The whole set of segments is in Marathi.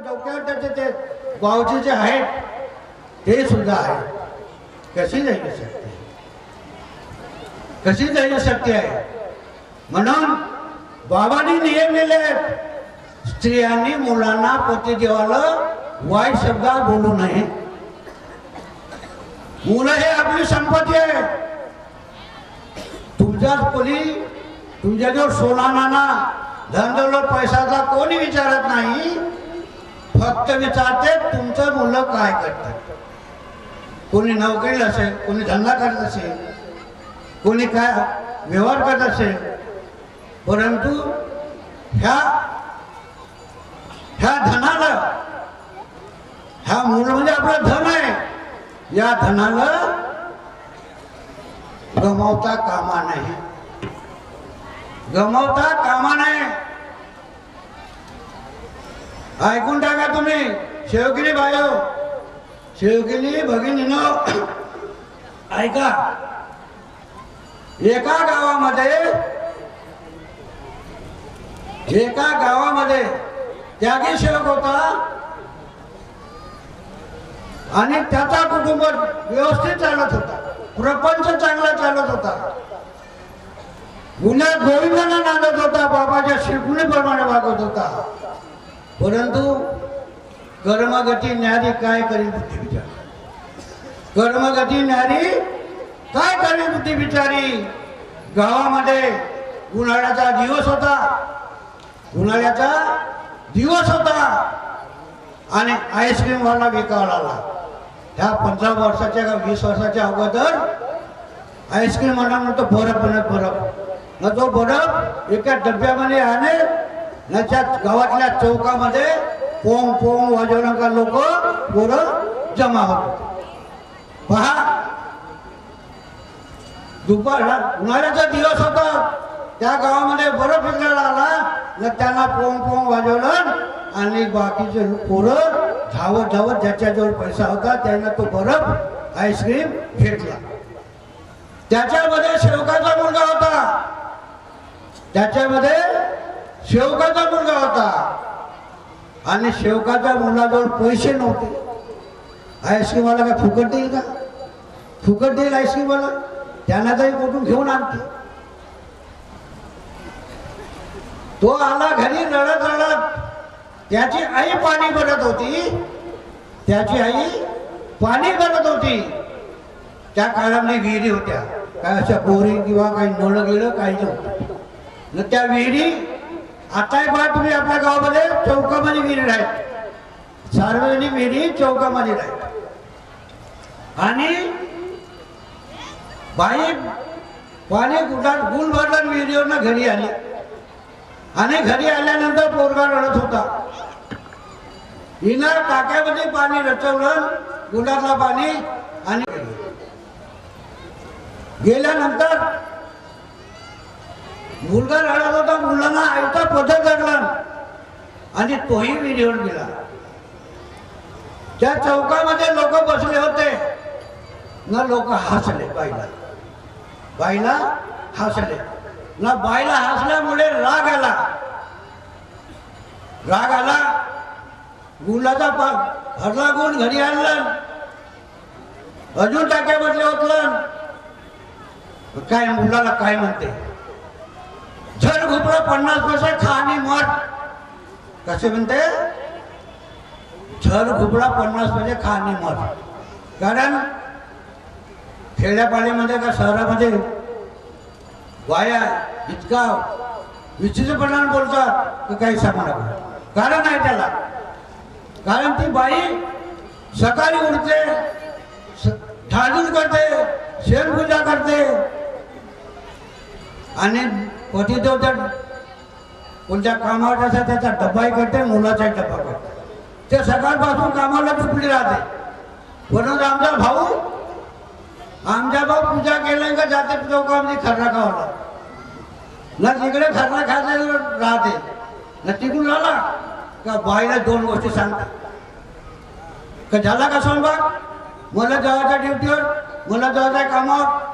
डोक्यावर त्याचे ते बावचे जे आहेत ते सुद्धा आहे. कशी जायला शक्ती, कशी जायला शक्ती आहे. म्हणून बाबांनी नियम दिले, स्त्रियांनी मुलांना पतिदेवाला वाईट शब्दात बोलू नये. मुलं हे आपली संपत्ती आहे. तुमच्याच कोणी तुमच्याजवळ सोना नाना धन दौलत पैशाचा कोणी विचारत नाही. फक्त विचारते तुमचं मुलं काय करतात. कोणी नोकरीला असेल, कोणी धंदा करत असेल, कोणी काय व्यवहार करत असेल. परंतु ह्या धनाला, ह्या मुलं म्हणजे आपलं धन आहे, या धनाला गमावता कामा नाही, गमावता कामा नाही. ऐकून टाका तुम्ही शेवगिरी बायो, शेवगिरी भगिनीनो, ऐका. एका गावामध्ये त्यागी सेवक होता आणि त्याचा कुटुंब व्यवस्थित चालत होता, प्रपंच चांगला चालत होता. गुन्ह्यात गोविंदांना नांदत होता, बाबाच्या शिकवणीप्रमाणे वागत होता. परंतु कर्मगती न्यारी काय करी बुद्धी विचारी, कर्मगती न्यारी काय करी बुद्धी विचारी. गावामध्ये उन्हाळ्याचा दिवस होता, उन्हाळ्याचा दिवस होता आणि आईस्क्रीम वाला विकायला आला. ह्या 15 वर्षाच्या का 20 वर्षाच्या अगोदर आईस्क्रीम वाला म्हणतो बर्फ बनत, बर्फ न तो बर्फ एका डब्यामध्ये आणे न त्या गावातल्या चौकामध्ये पोंग पोंग वाजवणं का लोक पोरं जमा होत. पहा, दुपार उन्हाळ्याचा दिवस होता, त्या गावामध्ये बर्फ विकायला आला न त्यांना पोंग पोंग वाजवलं आणि बाकीचे पोरं धावत धावत ज्याच्याजवळ पैसा होता त्यानं तो बर्फ आईस्क्रीम घेतला. त्याच्यामध्ये शेवकाचा मुलगा होता, त्याच्यामध्ये शेवकाचा मुलगा होता आणि शेवकाच्या मुलाजवळ पैसे नव्हते. आईस्क्रीमवाला काय फुकट देईल का? फुकट देईल आईस्क्रीमवाला? त्यांना तरी कुठून घेऊन आणते. तो आला घरी रडत रडत. त्याची आई पाणी भरत होती, त्याची आई पाणी भरत होती. त्या काळामध्ये विहिरी होत्या, काय अशा बोरी किंवा काही नळ गेलं काही नव्हतं. न त्या विहिरी आताही पहा तुम्ही आपल्या गावामध्ये चौकामध्ये विहीर आहेत, सार्वजनिक विहिरी चौकामध्ये आहेत. आणि बाई पाणी गुटात गुल भरलं विहिरीवरनं घरी आली आणि घरी आल्यानंतर पोरगा रडत होता. हिनं टाक्यामध्ये पाणी रचवलं, गुलातला पाणी, आणि गेल्यानंतर मुलगा रडत होता. मुलांना आईचा पदर धरला आणि तोही विहिरीवर गेला. त्या चौकामध्ये लोक बसले होते ना, लोक हसले. बाईला हसले ना. बाईला हसल्यामुळे राग आला. गुलाचा भरला गुण घरी आणलं, अजून टाक्यामधले होतलं. काय मुलाला काय म्हणते, झड घुपडा 50 पैसे खा आणि मर. कसे म्हणते, झड घुपडा 50 पैसे खा आणि मर. कारण खेड्यापाड्यामध्ये का शहरामध्ये बाया इतका विचित्रपणाने बोलतात की काही सांगू नका. कारण आहे त्याला. कारण ती बाई सकाळी उठते, झाडून करते, शेणपूजा करते आणि पतिदेवच्या कोणत्या कामावर असं त्याचा डब्बाही करते, मुलाचाही डब्बा करते. ते सकाळपासून कामाला दुपली राहते. परंतु आमचा भाऊ पूजा केलं का जाते चौकामध्ये खर्रा खावाला ना, तिकडे खर्रा खायला राहते ना. तिकडून आला का बाईला 2 गोष्टी सांगतात. का झाला का स्वयंपाक, मला जायच्या ड्युटीवर, मला जायच्या कामावर.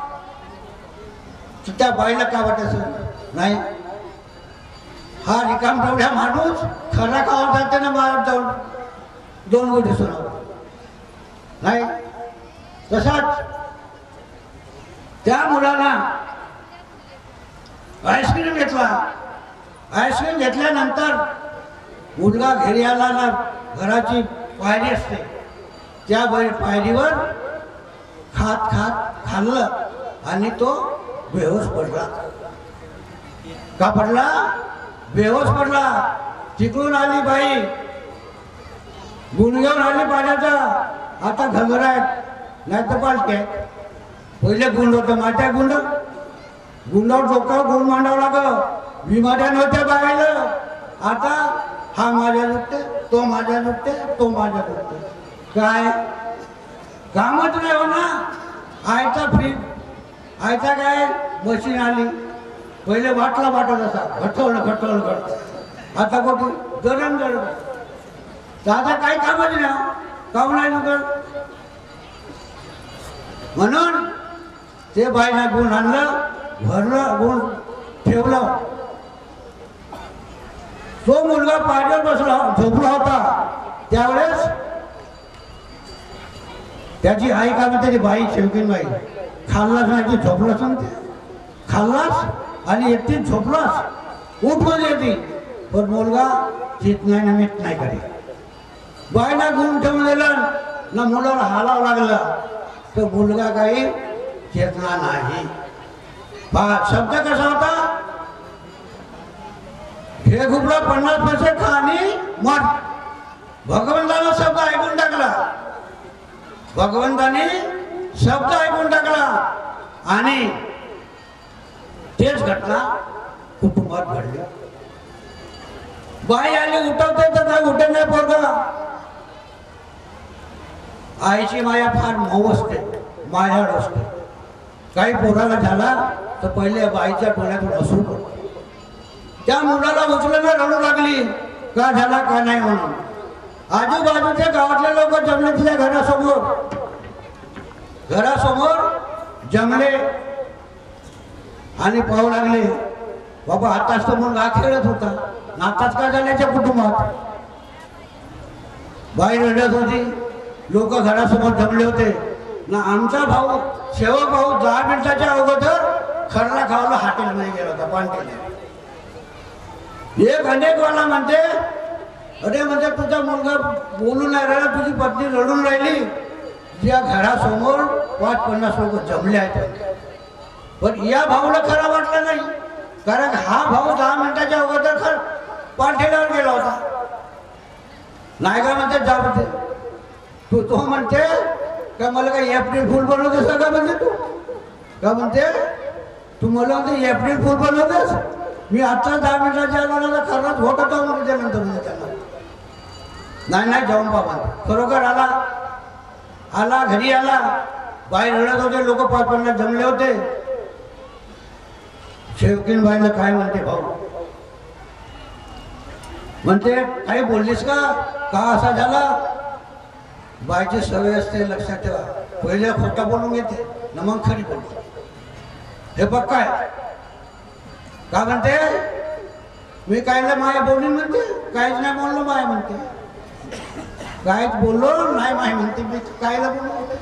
त्या बाईला काय वाटत नाही, हा रिकाम ठेवल्या माणूस खरा खावा जाते ना बाहेर जाऊन. 2 गोटी सुनावतो नाही. तसाच त्या मुलाला आईस्क्रीम घेतला. आईस्क्रीम घेतल्यानंतर मुलगा घरी आला ना, घराची पायरी असते त्या पायरीवर खात खात खाल्लं आणि तो बेहोश पडला. का पडला? बेहोश पडला. तिकडून आली बाई, गुण घेऊन आली पाण्याचा. आता घंगर आहेत नाही तर पालटे. पहिले गुंड होतं माट्या गुंड, गुंडावर डोक्यावर गुण मांडावं लागलं. विमाट्या नव्हत्या बघायला. आता हा माझ्या दुखते, तो माझ्या दुखते, तो माझ्या दुखते. काय कामच नाही हो ना. आयता फ्रीज, आयता काय मशीन आली. पहिले वाटला वाटत असा घटवलं घटवलं घट. आता कुठे गरम गरम. तर आता काही कामच नाही. काम नाही नको म्हणून ते बाईला गुण आणलं, भरलं, गुण ठेवलं. तो मुलगा पायरीवर बसला झोपला होता. त्यावेळेस त्याची आई का त्याची बाई शेवकीन बाई, खाल्लास नाही झोपलास ना. ते खाल्लास आणि एकटीच झोपलास, उठ मध्ये येते. पण मुलगा चित नाही ना मीठ नाही करे. बाईला गुण ठेवून दिलं ना, मुलाला हालावं लागलं. तर मुलगा काही चेतना नाही. शब्द कसा होता? हे घुबडा 50 पैसे खा आणि मठ. भगवंताने शब्द ऐकून टाकला. भगवंताने शब्द ऐकून टाकला आणि तेच घटना कुटुंबात घडली. बाई आली उठवते तर काय उठे नाही पोरगा. आईची माया फार मऊ असते, मायाळ असते. काही पोराला झाला तर पहिले बाईच्या डोळ्यातून अश्रू पडतो. त्या मुलाला उचलून रडू लागली. का झाला का नाही म्हणून. आजूबाजूच्या गावातले लोक जमले तिच्या घरासमोर जमले आणि पाहू लागले. बाबा आताच तो मुलगा खेळत होता, नाताच का झाल्याच्या कुटुंबात. बाई रडत होती. लोक घरासमोर जमले होते ना. आमचा भाऊ सेवक भाऊ 10 मिनिटाच्या अगोदर खरला खावाला हॉटेल नाही गेला होता पानकेला. एक अनेकवाला म्हणते, अरे म्हणजे तुझा मुलगा बोलून नाही राहिला, तुझी पत्नी रडून राहिली. ज्या घरासमोर 50 लोक जमले आहेत. पण या भाऊला खरा वाटला नाही, कारण हा भाऊ 10 मिनिटाच्या अगोदर पाठेल्यावर गेला होता. नाही का म्हणते जा म्हणते. तो म्हणते का मला काय एप्रिल फुल बनवतेस का म्हणते. तू का म्हणते तू मला म्हणते एप्रिल फुल बनवतेस. मी आता 10 मिनिटाच्या आला खरंच होत होता म्हणून त्यानंतर म्हणजे त्यांना नाही जाऊन बाबा खरोखर आला घरी आला. बाई रडत होते, लोक 5-50 जमले होते. शेवकीन बाईला काय म्हणते भाऊ, म्हणते काही बोललीस का असा झाला. बाईची सवय असते, लक्षात ठेवा. पहिले खोटा बोलून घेते न मग खरी बोलते. हे बघ काय का म्हणते, मी कायला माया बोलून म्हणते, काहीच नाही बोललो माया म्हणते. काहीच बोललो नाही माय म्हणते. मी कायला बोललो.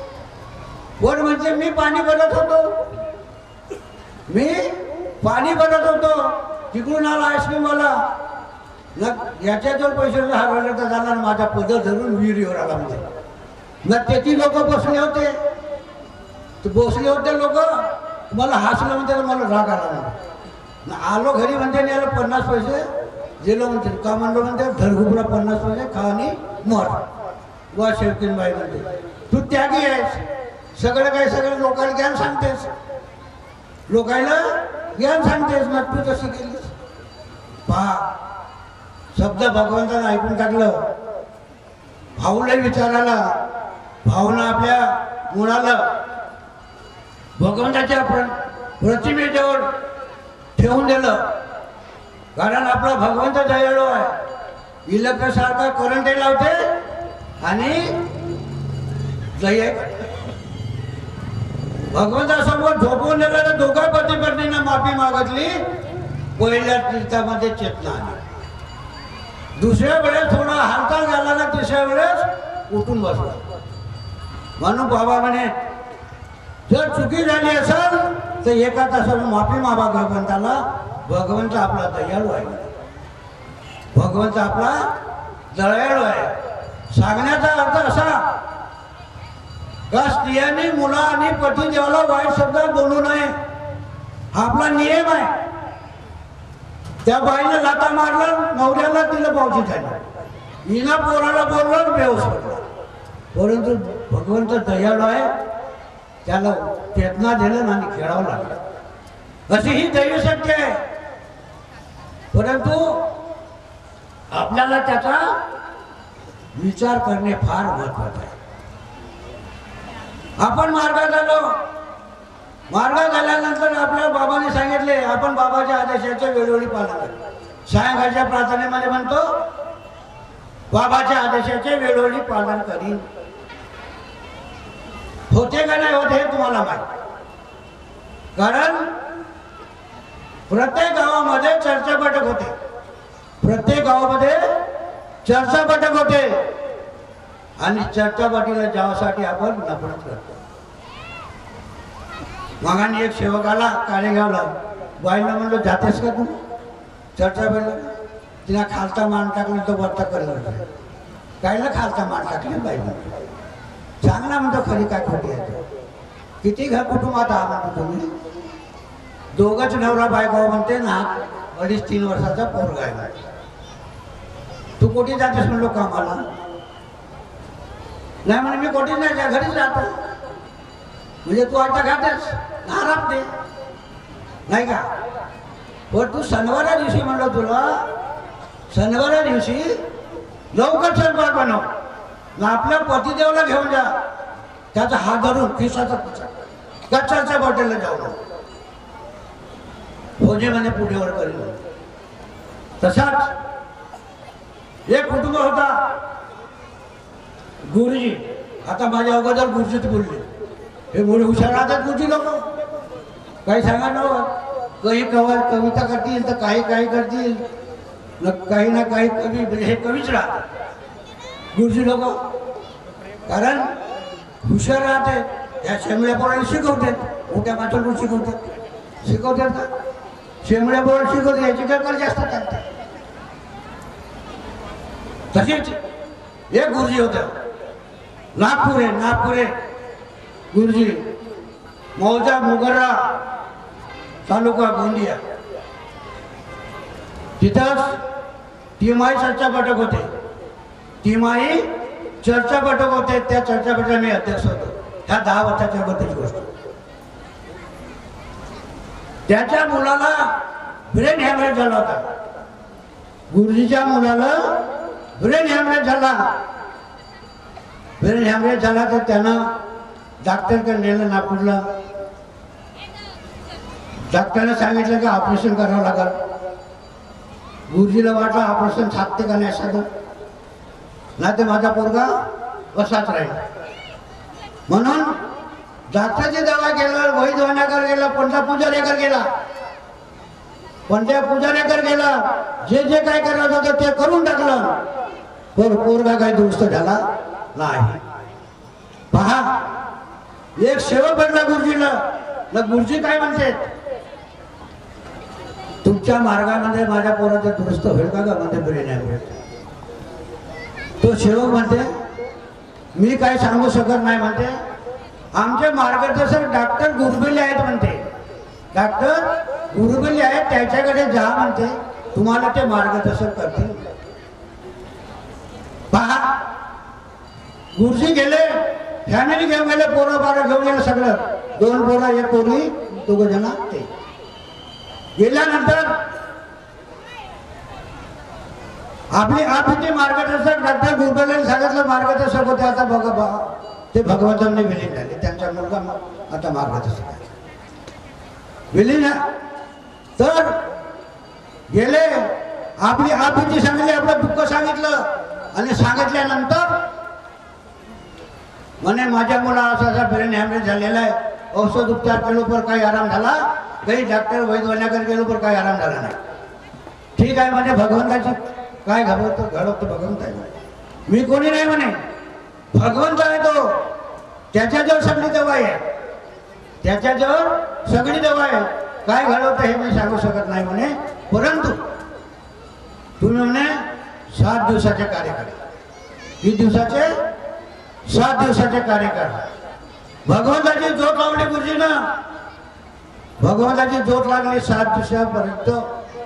कोण म्हणजे मी पाणी भरत होतो. मी पाणी भरत होतो. तिकडून आला आईस्क्रीमवाला ना. याच्याजवळ पैसे हरवले तर झाला. माझा पदर धरून विहिरीवर आला म्हणजे ना. त्याची लोक बसले होते. बसले होते लोक. मला हसलं म्हणते, मला राग आला म्हणते. आलो घरी म्हणते याला 50 पैसे दिलो म्हणते. का म्हणलो म्हणते, घरघुबरा 50 पैसे खा आणि मर. वा शेवकीन बाई म्हणते, तू त्यागी आहेस. सगळं लोकांना ज्ञान सांगतेस. लोकांना ज्ञान सांगतेस ना. तू तशी केलीस. पहा शब्द भगवंतानं ऐकून टाकलं. भाऊला विचारायला, भाऊनं आपल्या मुलाला भगवंताच्या प्रतिमेजवळ ठेवून दिलं. कारण आपला भगवंत दयाळू आहे. इलेक्ट्रिकसारखा करंट लावते आणि दया. भगवंतासमोर झोपवून दिलं तर दोघा पती पत्नीनं माफी मागितली. पहिल्या तीर्थामध्ये चेतना आली. दुसऱ्या वेळेस थोडा हालचाल झाला ना, तिसऱ्या वेळेस उठून बसला. म्हणून बाबा म्हणे जर चुकी झाली असेल तर एका तासाला माफी मागा भगवंताला. भगवंत आपला दयाळू आहे. भगवंत आपला दयाळू आहे. सांगण्याचा अर्थ असा का स्त्रियांनी मुला आणि पतिदेवाला वाईट शब्दात बोलू नये हा आपला नियम आहे. त्या बाईने लाथा मारलं नवऱ्याला, तिला पावशी झाली. हिना पोराला बोललं बेहोश पडला. परंतु भगवंत दयाळू आहे. त्याला चेतना दिलं आणि खेळावं लागलं. अशी ही दैवशक्ती आहे. परंतु आपल्याला त्याचा विचार करणे फार महत्वाचे आहे. आपण मार्गात आलो. मार्गात आल्यानंतर आपल्या बाबाने सांगितले आपण बाबाच्या आदेशाचे वेळोवेळी पालन करू. सायंकाळच्या प्रार्थनेमध्ये म्हणतो बाबाच्या आदेशाचे वेळोवेळी पालन करीन. होते का नाही होते हे तुम्हाला माहिती. कारण प्रत्येक गावामध्ये चर्चा बैठक होते. प्रत्येक गावामध्ये चर्चा बैठक होते आणि चर्चा बैठकीला जाण्यासाठी आपण नफरत करतो. मगाने एक सेवकाला काळेगावला बाईला म्हणलं जातेस का तू चर्चा बैठक. तिला खालता मान टाकली तो वरता करला. कायला खालता मान टाकली बाई म्हणतो. चांगला म्हणतो खरी काय खोटी आहे. किती घर कुटुंबात आहा म्हणतो तुम्ही. दोघंच नवरा बायको म्हणते ना 2.5-3 वर्षाचा पोरगा आहे. तू कुठे जातेस म्हणलो कामाला. नाही म्हणे मी कुठे नाही जा घरीच राहतो. म्हणजे तू आता खातेस आराम दे नाही का. पण तू शनिवारा दिवशी म्हणलं तुला शनिवारा दिवशी लवकर स्वयंपाक बनव ना आपल्या पतिदेवाला घेऊन जा. त्याचा हात धरून खिसाचा कच्चाच्या बॉटलला जाऊ भोजे म्हणे पुढेवर करेल. तसाच एक कुटुंब होता गुरुजी. आता माझ्या अगोदर गुरुजीच बोलले. हे मोठे हुशार राहतात गुरुजी लोक. काही सांगा ना काही कविता करतील तर काही काही करतील काही ना काही कवी म्हणजे हे कवीच राहतात गुरुजी लोक. कारण हुशार राहते. या शेमळ्या पोराला शिकवतात. मोठ्या माणसाला शिकवतात का. शेमळ्या पोराला शिकवते याची दखल जास्त चालते. तसेच एक गुरुजी होतं नागपुरे गुरुजी मौजा मुगर्रा तालुका गोंदिया. तिथंच तिमाही चर्चा बैठक होते. तिमाही चर्चा बैठक होते. त्या चर्चा बैठकीला मी अध्यक्ष होतो. ह्या 10 वर्षाच्या अगोदरची गोष्ट. त्याच्या मुलाला ब्रेन हॅमरेज झाला होता. गुरुजीच्या मुलाला ब्रेन हॅमरेज झाला. ब्रेन हॅमरेज झाला तर त्यानं डॉक्टरकडे नेलं नागपूरला. डॉक्टरने सांगितलं की ऑपरेशन करावं लागल. गुरुजीला वाटलं ऑपरेशन साधते का नाही साधं नाही तर माझा पोरगा असाच राहील. म्हणून डॉक्टरची दवा केलं. वही धुवाण्याकर गेला. पंढा पुजारीकर गेला. पंढ्या पुजारीकर गेला. जे जे काय करायचं होतं ते करून टाकलं. पण पोरगा काही दुरुस्त झाला नाही. पहा एक सेवक भेटला गुरुजीला. गुरुजी काय म्हणते तुमच्या मार्गामध्ये माझ्या पोराचं दुरुस्त होईल का मध्ये ब्रेन. तो सेवक म्हणते मी काय सांगू शकत नाही म्हणते. आमचे मार्गदर्शक डॉक्टर गुरुबेले आहेत म्हणते. डॉक्टर गुरुबेले आहेत त्याच्याकडे जा म्हणते. तुम्हाला ते मार्गदर्शन करतील. पहा गुरुजी गेले. फॅमिली घेऊन गेले. पोरं बारं घेऊन गेले सगळं. 2 पोरं 1 पोरगी 2 जण ते गेल्यानंतर आपले मार्गदर्शक डॉक्टर गुरुबेले सांगितलं मार्गदर्शक होते. आता बघा ते भगवंतांनी विलीन झाले. त्यांचा मुलगा आता मार्गदर्शक आहे. विलीन तर गेले. आपली सांगितली आपलं दुःख सांगितलं आणि सांगितल्यानंतर म्हणे माझ्या मुलाला असा ब्रेन हॅमरेज झालेला आहे. औषध उपचार केलो पर काही आराम झाला. काही डॉक्टर वैद्यवण्याकडे गेलो पर काही आराम झाला नाही. ठीक आहे म्हणजे भगवंताची काय घडवतं भगवंत आहे. मी कोणी नाही म्हणे, भगवंत आहे तो, त्याच्याजवळ सगळी दवा आहे, त्याच्याजवळ सगळी दवा आहे. काय घडवतं हे मी सांगू शकत नाही म्हणे, परंतु तुम्ही म्हणे 7 दिवसाचे कार्य करा. किती दिवसाचे? 7 दिवसाचे कार्य करा. भगवंताची ज्योत लावली गुरुजीनं, भगवंताची ज्योत लागली 7 दिवसापर्यंत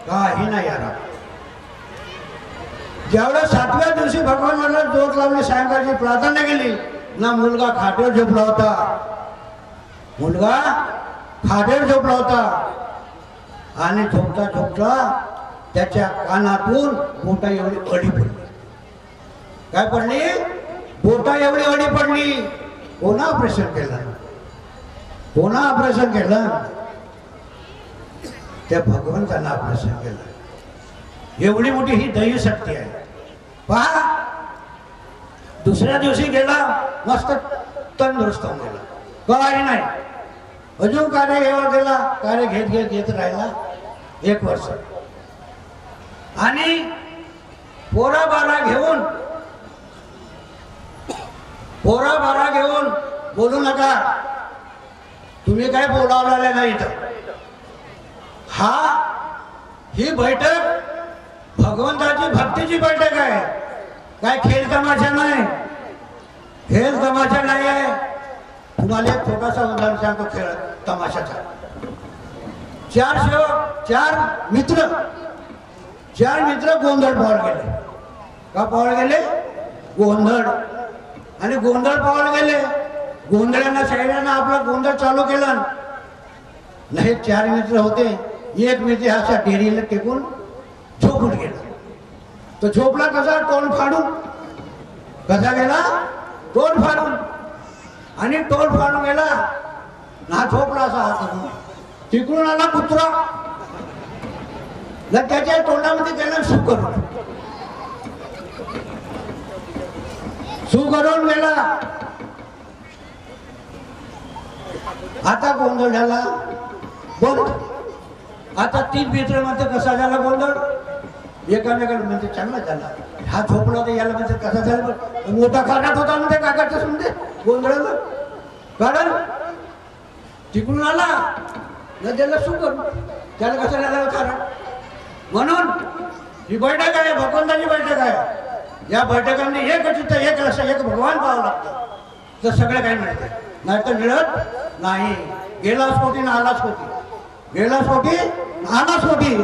काही नाही आला. ज्यावेळेस 7व्या दिवशी भगवानाला ज्योत लावली, सायंकाळची प्रार्थना केली ना, मुलगा खाटेवर झोपला होता, मुलगा खाटेवर झोपला होता. आणि झोपता झोपता त्याच्या कानातून बोटा एवढी अडी पडली. काय पडली? बोटा एवढी अडी पडली. कोणा ऑपरेशन केलं? कोणा ऑपरेशन केलं? त्या भगवंतानं ऑपरेशन केलं. एवढी मोठी ही दैवी शक्ती आहे. पहा, दुसऱ्या दिवशी गेला, मस्त तंदुरुस्त होऊन गेला, काही नाही. अजून कार्य घ्यायला गेला, कार्य घेत राहिला 1 वर्ष. आणि पोरा बारा घेऊन बोलू नका, तुम्ही काय बोलावलेलं नाही इथं. ही बैठक भगवंताची भक्तीची बैठक आहे, काय खेळ तमाशा नाही. खेळ तमाशा नाही आहे. तुम्हाला एक छोटासा उदाहरण सांगतो खेळ तमाशाचा. 4 सेवक, 4 मित्र गोंधळ पाहायला गेले. का पाहायला गेले? गोंधळ. आणि गोंधळ पाहायला गेले. गोंधळांना सगळ्यांना आपला गोंधळ चालू केला. नाही, 4 मित्र होते. एक मित्र अशा डेरीला टेकून झोपून गेला. तो झोपला कसा? तोंड फाडून. कसा गेला? तोंड फाडून. आणि तोंड फाडून गेला ना, झोपला असा हात करून. तिकडून आला कुत्रा, त्याच्या तोंडामध्ये गेला सू करून गेला. आता गोंधळ झाला बंद. आता 3 मित्र म्हणते कसा झाला गोंधळ? एकामेकाला म्हणते चांगला झाला. हा झोपला होता, याला म्हणते कसा झाला? मोठा खाण्यात होता म्हणते, काय करतेस म्हणते गोंधळाला. कारण तिकडून आला न त्याला सू करून, त्याला कसं झालं कारण. म्हणून ही बैठक आहे, भगवंताची बैठक आहे. या बैठकांनी एक चित्त, एक रस, एक भगवान पाहावं लागतं, तर सगळं काही मिळते. नाही तर मिळत नाही. गेलाच कोटी ना आलाच कोटी, गेलाच कोटी आलाच कोटी,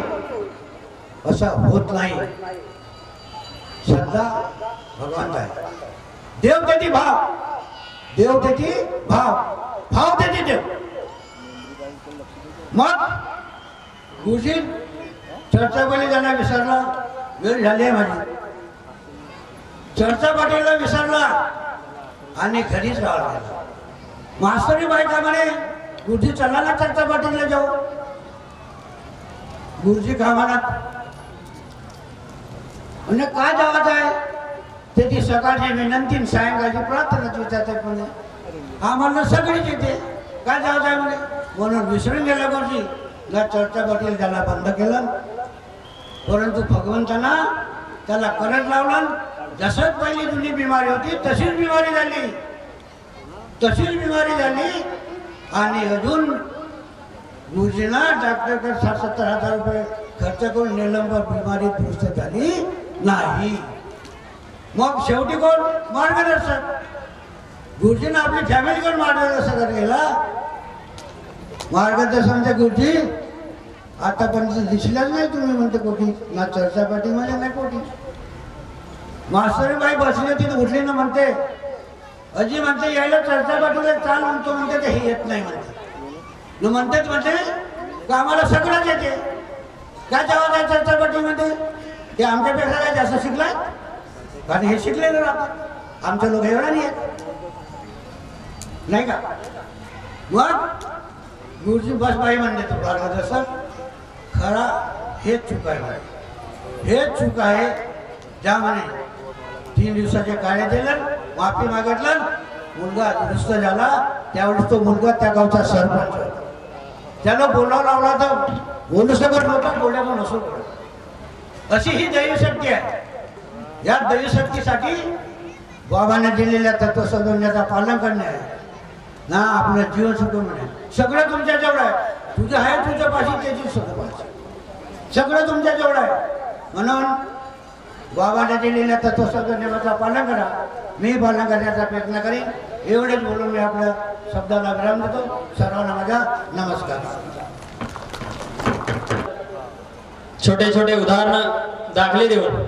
असं होत नाही. श्रद्धा भगवान आहे. देव देती भाव, देव देती भाव, भाव देती देव. मग गुरुजी चर्चा पाटील त्यांना विसरला, वेळ झाली आहे माझी. चर्चा पाटीलला विसरला आणि घरीच राहिला. मास्तरी बायका म्हणे, गुरुजी चला ना चर्चा पाटीलला जाऊ. गुरुजी का म्हणत? म्हणजे काय जावत आहे? ते ती सकाळची विनंती, सायंकाळची प्रार्थना विचारतात म्हणे. आम्हाला सगळीच येते, काय जावत आहे म्हणे. म्हणून विसरून गेला गुरुजी. चर्चा पाटील त्याला बंद केलं. परंतु भगवंतांना त्याला करंट लावला. जसंच पहिली जुनी बिमारी होती तशीच बिमारी झाली. आणि अजून गुरुजींना डॉक्टरकडे 60-70 हजार रुपये खर्च करून निलंबर, बिमारी दुरुस्त झाली नाही. मग शेवटी कोण? मार्गदर्शक. गुरुजींना आपली फॅमिलीकडून मार्गदर्शक केला. मार्गदर्शन म्हणजे गुरुजी आतापर्यंत दिसल्याच नाही तुम्ही म्हणते कोठी ना चर्चा पाठीमध्ये नाही कोठी. मास्तरीबाई बसली होती, उठली ना म्हणते, अजी म्हणते यायला चर्चा पाठीला चाल म्हणतो, म्हणते ते हे येत नाही म्हणते. न म्हणतेच म्हणते का आम्हाला सगळंच येते. काय जावं आहे चर्चा पाठीमध्ये? ते आमच्यापेक्षा काय जास्त शिकलाय? कारण हे शिकलेलं राहतात, आमचे लोक एवढा नाही आहेत नाही का. मग गुरुजी बस बाई म्हणते तो मार्गदर्शक खरा हेच चूक आहे, हेच चूक आहे. ज्या म्हणे 3 दिवसाचे कार्य दिलं, माफी मागितलं, मुलगा दुरुस्त झाला. त्यावेळेस तो मुलगा त्या गावचा सरपंच होता. त्याला बोलावं लावला तर बोलू शकत नव्हता, बोलण्याचा नसू. अशी ही दैवशक्ती आहे. या दैवशक्तीसाठी बाबाने दिलेल्या तत्वसंधन्याचा पालन करणे आहे ना आपलं जीवन सुख म्हणे. सगळं तुमच्या जवळ आहे. तुझं आहे तुझ्या पाशी त्याची सुख सगळं तुमच्या जवळ आहे. म्हणून बाबाने दिलेल्या तत्वसंधन्याचा पालन करा. मी पालन करण्याचा प्रयत्न करीन. एवढेच बोलून मी आपल्या शब्दाला विराम देतो. सर्वांना माझा नमस्कार. छोटे छोटे उदाहरण दाखले देऊन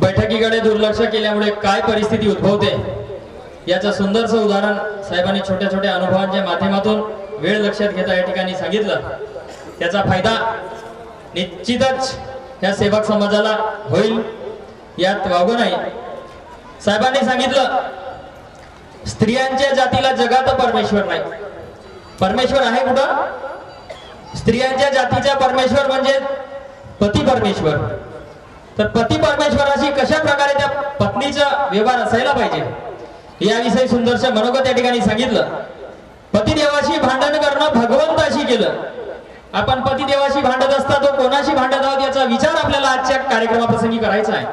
बैठकीकडे दुर्लक्ष केल्यामुळे काय परिस्थिती उद्भवते याचं सुंदरसं उदाहरण साहेबांनी छोट्या छोट्या अनुभवांच्या माध्यमातून वेळ लक्षात घेता या ठिकाणी सांगितलं. त्याचा फायदा निश्चितच या सेवक समाजाला होईल यात वावगं नाही. साहेबांनी सांगितलं स्त्रियांच्या जातीला जगात परमेश्वर नाही. परमेश्वर आहे कुठं? स्त्रियांच्या जातीचा परमेश्वर म्हणजे पती परमेश्वर. तर पती परमेश्वराशी कशा प्रकारे त्या पत्नीचा व्यवहार असायला पाहिजे याविषयी सुंदरशं मनोगत या ठिकाणी सांगितलं. पतिदेवाशी भांडण करणं भगवंताशी केलं. आपण पतिदेवाशी भांडत असता तो कोणाशी भांडत आहोत याचा विचार आपल्याला आजच्या कार्यक्रमाप्रसंगी करायचा आहे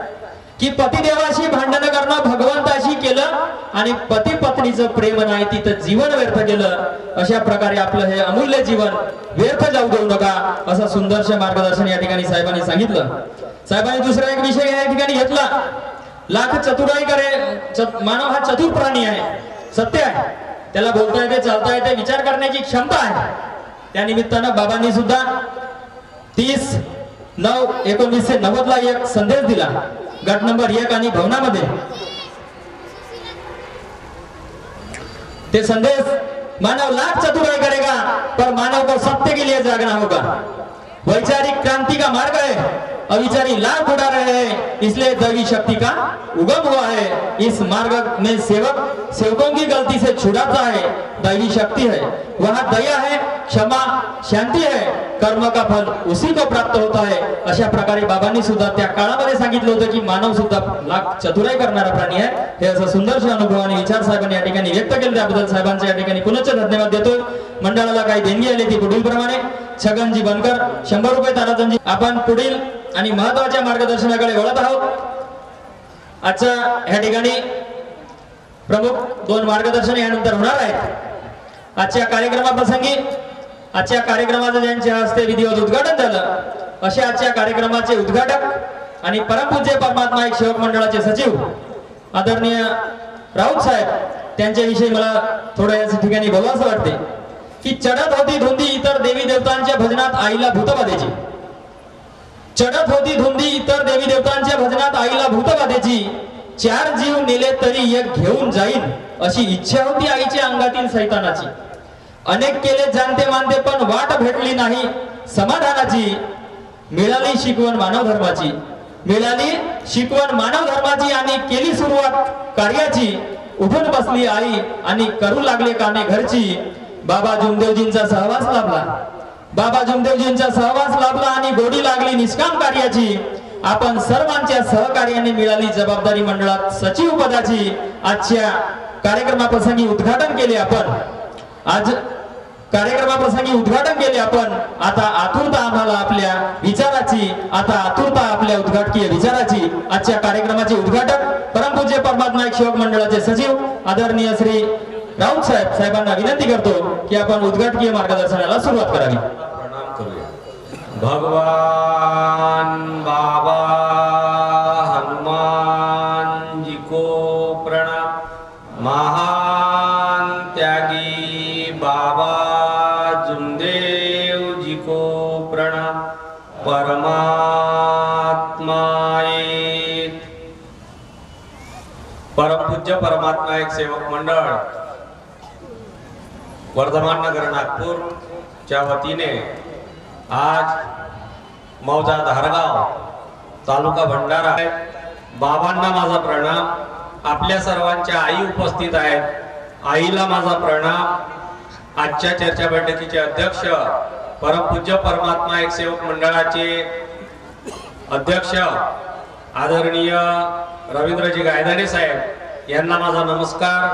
की पतिदेवाशी भांडण करणं भगवंताशी केलं आणि पती पत्नीचं प्रेम नाही तिथं जीवन व्यर्थ केलं. अशा प्रकारे आपलं हे अमूल्य जीवन व्यर्थ जाऊ देऊ नका असं सुंदरशं मार्गदर्शन या ठिकाणी साहेबांनी सांगितलं. साहेबांनी दुसरा एक विषय या ठिकाणी घेतला. लाख चतुराई करे. मानव हा चतुर प्राणी आहे. सत्य आहे. त्याला बोलता येते चालता येते विचार करण्याची क्षमता आहे. त्या निमित्तानं बाबांनी सुद्धा 30/9/1990 ला एक संदेश दिला. गट नंबर 1 आणि भवनामध्ये ते संदेश मानव लाख चतुराई करेगा पर मानव को सत्य के लिए जागना होगा. वैचारिक क्रांति का मार्ग है. अविचारी लाख उड़ा रहे हैं इसलिए दैवी शक्ति का उगम हुआ है. इस मार्ग में सेवकों की गलती से छुड़ाता है दैवी शक्ति है. वहाँ दया है, क्षमा, शांती है. कर्म का फल उसी को प्राप्त होता है. अशा प्रकारे बाबांनी सुद्धा त्या काळामध्ये सांगितलं होतं की मानव सुद्धा लाख चतुराई करणारा प्राणी आहे. हे असं सुंदरशा अनुभव आणि विचार साहेबांनी या ठिकाणी व्यक्त केले. त्याबद्दल साहेबांचे या ठिकाणी पुनश्च धन्यवाद देतोय. मंडळाला काही देणगी आली ती पुढील प्रमाणे छगनजी बनकर 100 रुपये ताराचंदजी. आपण पुढील आणि महत्वाच्या मार्गदर्शनाकडे वळत आहोत. आजच्या ह्या ठिकाणी प्रमुख 2 मार्गदर्शन यानंतर होणार आहेत. आजच्या कार्यक्रमाप्रसंगी आजच्या कार्यक्रमाचं ज्यांच्या हस्ते विधिवत उद्घाटन झालं अशा आजच्या कार्यक्रमाचे उद्घाटक आणि परमपूज्य परमात्मा एक सेवक मंडळाचे सचिव आदरणीय राऊत साहेब त्यांच्याविषयी मला थोडं या ठिकाणी बोलावंसं वाटते की चढत होती धुंदी इतर देवी देवतांच्या भजनात आईला भूतबाधेची. चढत होती धुंदी इतर देवी देवतांच्या भजनात आईला भूतबाधेची. 4 जीव नेले तरी एक घेऊन जाईन अशी इच्छा होती आईच्या अंगातील सैतानाची. अनेक केले जाणते मानते पण वाट भेटली नाही समाधानाची. मिळाली शिकवण मानव धर्माची. मिळाली शिकवण मानव धर्माची आणि केली सुरुवात कार्याची. उठून बसली आई आणि करू लागले कामे घरची. बाबा जुमदेवजींचा सहवास लाभला. बाबा जुमदेवजींचा सहवास लाभला आणि गोडी लागली निष्काम कार्याची. आपण सर्वांच्या सहकार्याने मिळाली जबाबदारी मंडळात सचिव पदाची. आजच्या कार्यक्रमाप्रसंगी उद्घाटन केले आपण. आज कार्यक्रमाप्रसंगी उद्घाटन केले आपण. आता आतुरता आम्हाला आपल्या विचाराची. आता आतुरता आपल्या उद्घाटकीय विचाराची. आजच्या कार्यक्रमाचे उद्घाटक परमपूज्य परमात्मा एक सेवक मंडळाचे सचिव आदरणीय श्री राऊत साहेबांना विनंती करतो की आपण उद्घाटकीय मार्गदर्शनाला सुरुवात करावी. प्रणाम करूया. भगवान बाबा हनुमान जी को प्रणाम. महान त्यागी बाबा जुमदेव जी को प्रणाम. परमात्मा एक. परमपूज्य परमात्मा एक सेवक मंडळ वर्धमान नगर नागपूर च्या वतीने आज मौजा धारगाव तालुका भंडारा बाबांना माझा प्रणाम. आपल्या सर्वांच्या आई उपस्थित आहेत. आईला माझा प्रणाम. आजच्या चर्चा बैठकीचे अध्यक्ष परमपूज्य परमात्मा एक सेवक मंडळाचे अध्यक्ष आदरणीय रवींद्रजी गायधाने साहेब यांना माझा नमस्कार.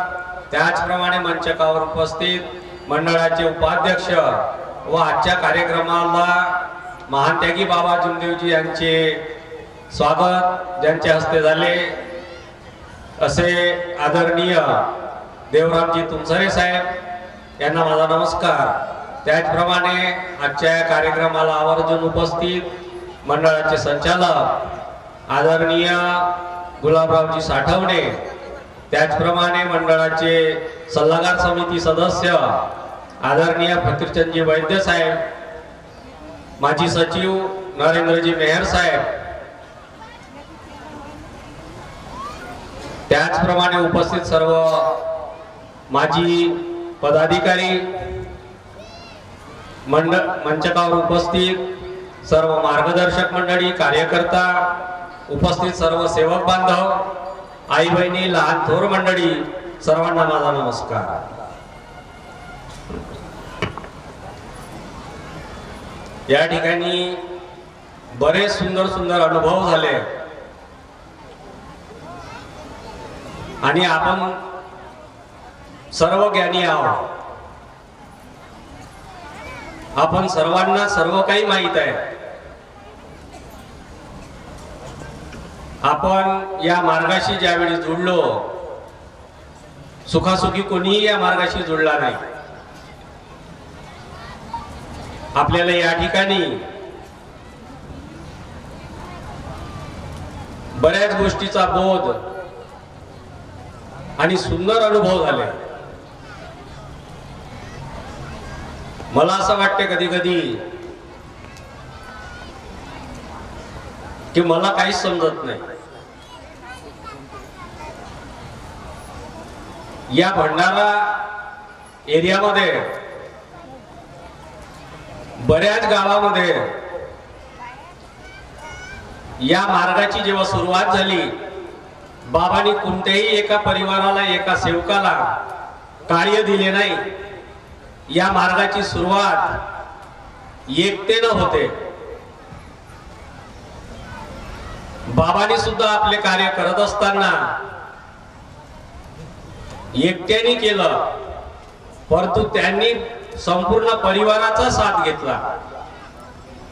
त्याचप्रमाणे मंचकावर उपस्थित मंडळाचे उपाध्यक्ष व आजच्या कार्यक्रमाला महात्यागी बाबा जुमदेवजी यांचे स्वागत ज्यांच्या हस्ते झाले असे आदरणीय देवरामजी तुमसरे साहेब यांना माझा नमस्कार. त्याचप्रमाणे आजच्या या कार्यक्रमाला आवर्जून उपस्थित मंडळाचे संचालक आदरणीय गुलाबरावजी साठवणे, त्याचप्रमाणे मंडळाचे सल्लागार समिती सदस्य आदरणीय फकीरचंदजी वैद्य साहेब, माजी सचिव नरेंद्रजी मेहर साहेब, त्याचप्रमाणे उपस्थित सर्व माजी पदाधिकारी, मंचकावर उपस्थित सर्व मार्गदर्शक मंडळी, कार्यकर्ता, उपस्थित सर्व सेवक बांधव, आई बहिणी, लहान थोर मंडळी, सर्वांना माझा नमस्कार. या ठिकाणी बरेच सुंदर सुंदर अनुभव झाले आणि आपण सर्व ज्ञानी आहोत. आपण सर्वांना सर्व काही माहित आहे. आपण या मार्गाशी ज्यावेळी जुळलो, सुखासुखी कोणीही या मार्गाशी जुळला नाही. आपल्याला या ठिकाणी बऱ्याच गोष्टीचा बोध आणि सुंदर अनुभव झाले. मला असं वाटते कधी कधी की मला काहीच समजत नाही. या भंडारा एरियामध्ये बऱ्याच गावामध्ये या मार्गाची जेव्हा सुरुवात झाली, बाबांनी कोणत्याही एका परिवाराला, एका सेवकाला कार्य दिले नाही. या मार्गाची सुरुवात एकतेनं होते. बाबांनी सुद्धा आपले कार्य करत असताना एकट्याने केलं, परंतु त्यांनी संपूर्ण परिवाराचा साथ घेतला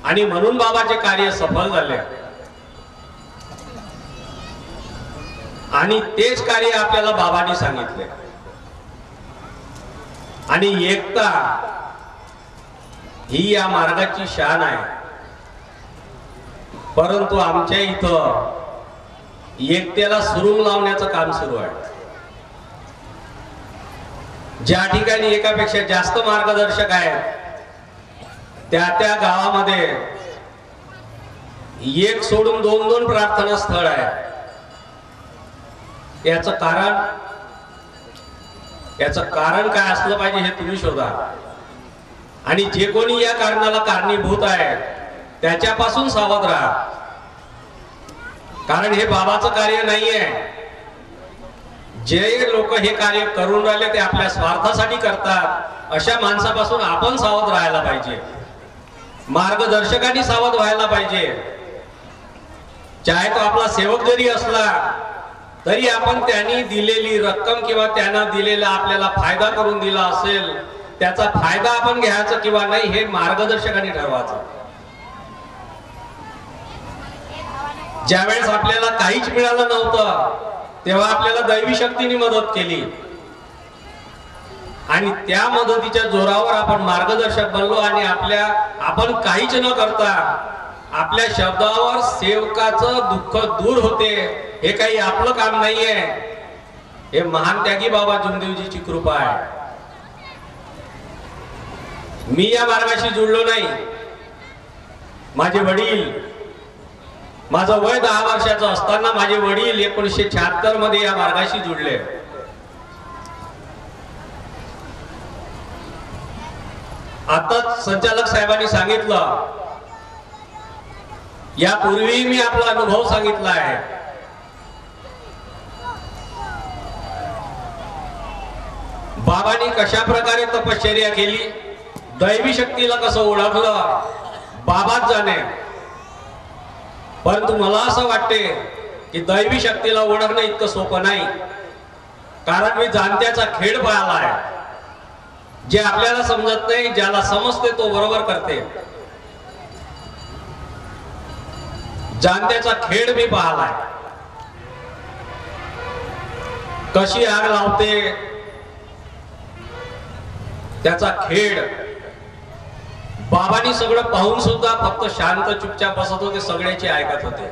आणि म्हणून बाबाचे कार्य सफल झाले. आणि तेच कार्य आपल्याला बाबांनी सांगितले. आणि एकता ही या मार्गाची शान आहे. परंतु आमच्या इथं एकतेला सुरुंग लावण्याचं काम सुरू आहे. ज्या ठिकाणी एकापेक्षा जास्त मार्गदर्शक आहेत, त्या त्या गावामध्ये एक सोडून दोन दोन प्रार्थना स्थळ आहे. याचं कारण काय असलं पाहिजे हे तुम्ही शोधा. आणि जे कोणी या कारणाला कारणीभूत आहे त्याच्यापासून सावध राहा. कारण हे बाबाचं कार्य नाहीये. जे लोक हे कार्य करून राहिले ते आपल्या स्वार्थासाठी करतात. अशा माणसापासून आपण सावध राहायला पाहिजे. मार्गदर्शकांनी सावध व्हायला पाहिजे. चाहे तो आपला सेवक जरी असला तरी आपण त्यांनी दिलेली रक्कम किंवा त्यांना दिलेला आपल्याला फायदा करून दिला असेल, त्याचा फायदा आपण घ्यायचा किंवा नाही हे मार्गदर्शकांनी ठरवायचं. ज्यावेळेस आपल्याला काहीच मिळालं नव्हतं तेव्हा आपल्याला दैवी शक्तीने मदत केली आणि त्या मदतीच्या जोरावर आपण मार्गदर्शक बनलो. आणि आपण काहीच न करता आपल्या शब्दावर सेवकाचं दुःख दूर होते. हे काही आपलं काम नाहीये. हे महान त्यागी बाबा जुमदेवजीची कृपा आहे. मी या मार्गाशी जुळलो नाही. माझे वडील, माझं वय 10 वर्षाचं असताना माझे वडील 1976 मध्ये या मार्गाशी जुळले. आता संचालक साहेबांनी सांगितलं, यापूर्वी मी आपला अनुभव सांगितला आहे. बाबांनी कशा प्रकारे तपश्चर्या केली, दैवी शक्तीला कसं ओळखलं, बाबाच जाणे. परंतु मला असं वाटते की दैवी शक्तीला ओळखणं इतकं सोपं नाही. कारण मी जाणत्याचा खेळ पाहिला आहे. जे आपल्याला समजत नाही, ज्याला समजते तो बरोबर करते. जाणत्याचा खेळ मी पाहिलाय. कशी आग लावते, त्याचा खेळ बाबांनी सगळं पाहून सुद्धा फक्त शांत चुपचाप बसत होते, सगळ्याची ऐकत होते.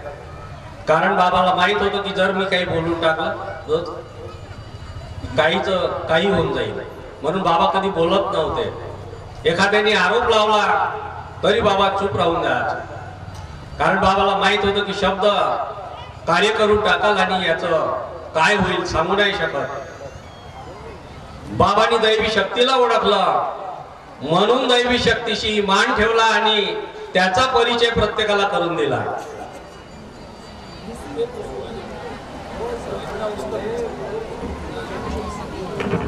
कारण बाबाला माहित होतं की जर मी काही बोलून टाकलं तर काही होऊन जाईल, म्हणून बाबा कधी बोलत नव्हते. एखाद्याने आरोप लावला तरी बाबा चूप राहून जायचे, कारण बाबाला माहित होतं की शब्द कार्य करून टाकाल आणि याचं काय होईल सांगू नाही शकत. बाबांनी दैवी शक्तीला ओळखलं, म्हणून दैवी शक्तीशी मान ठेवला आणि त्याचा परिचय प्रत्येकाला करून दिला.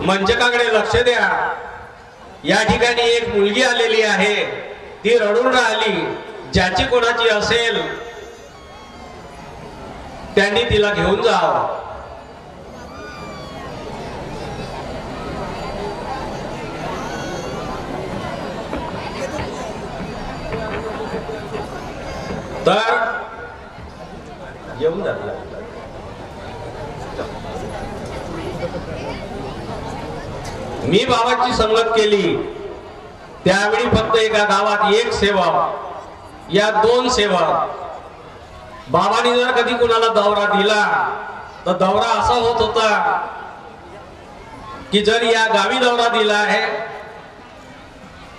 मंचकाकडे लक्ष द्या. या ठिकाणी एक मुलगी आलेली आहे, ती रडून राहिली. ज्याची कोणाची असेल त्यांनी तिला घेऊन जावं. तर येऊन जाते. मी बाबाची संगत केली त्यावेळी फक्त एका गावात एक सेवक या 2 सेवक. बाबांनी जर कधी कुणाला दौरा दिला तर दौरा असा होत होता की जर या गावी दौरा दिला आहे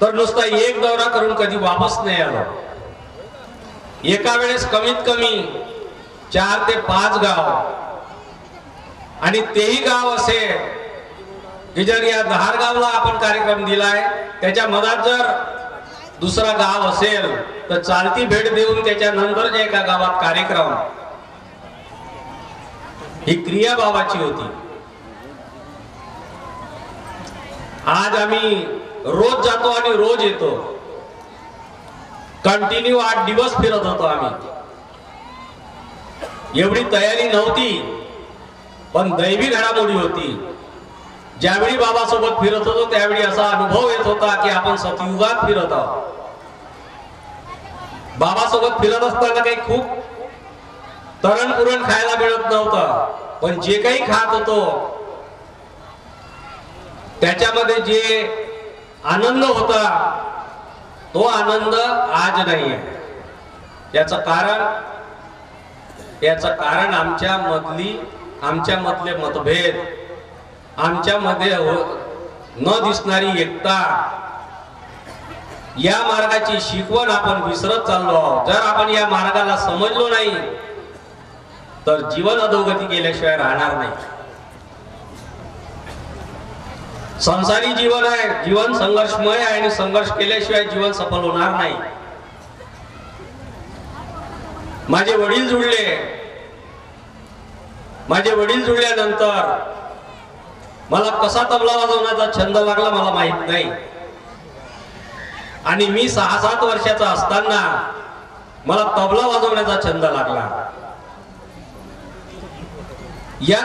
तर नुसता एक दौरा करून कधी वापस नाही आलो. एका वेळेस कमीत कमी 4 ते 5 गाव, आणि तेही गाव असे की जर या धारगावला आपण कार्यक्रम दिलाय त्याच्या मधात जर दुसरा गाव असेल तर चालती भेट देऊन त्याच्यानंतर एका गावात कार्यक्रम, ही क्रिया बाबाची होती. आज आम्ही रोज जातो आणि रोज येतो. कंटिन्यू 8 दिवस फिरत होतो आम्ही. एवढी तयारी नव्हती, पण दैवी घडामोडी होती. ज्यावेळी बाबा सोबत फिरत होतो त्यावेळी असा अनुभव येत होता की आपण सतयुगात फिरत आहोत. बाबा सोबत फिरत असताना काही खूप तरण पुरण खायला मिळत नव्हतं, पण जे काही खात होतो त्याच्यामध्ये जे आनंद होता तो आनंद आज नाहीये. याचं कारण आमच्यामधले मतभेद, आमच्यामध्ये न दिसणारी एकता, या मार्गाची शिकवण आपण विसरत चाललो आहोत. जर आपण या मार्गाला समजलो नाही तर जीवन अधोगती गेल्याशिवाय राहणार नाही. संसारी जीवन आहे, जीवन संघर्षमय आहे आणि संघर्ष केल्याशिवाय जीवन सफल होणार नाही. माझे वडील जुळल्यानंतर मला कसा तबला वाजवण्याचा छंद लागला मला माहित नाही. आणि मी 6-7 वर्षाचा असताना मला तबला वाजवण्याचा छंद लागला. या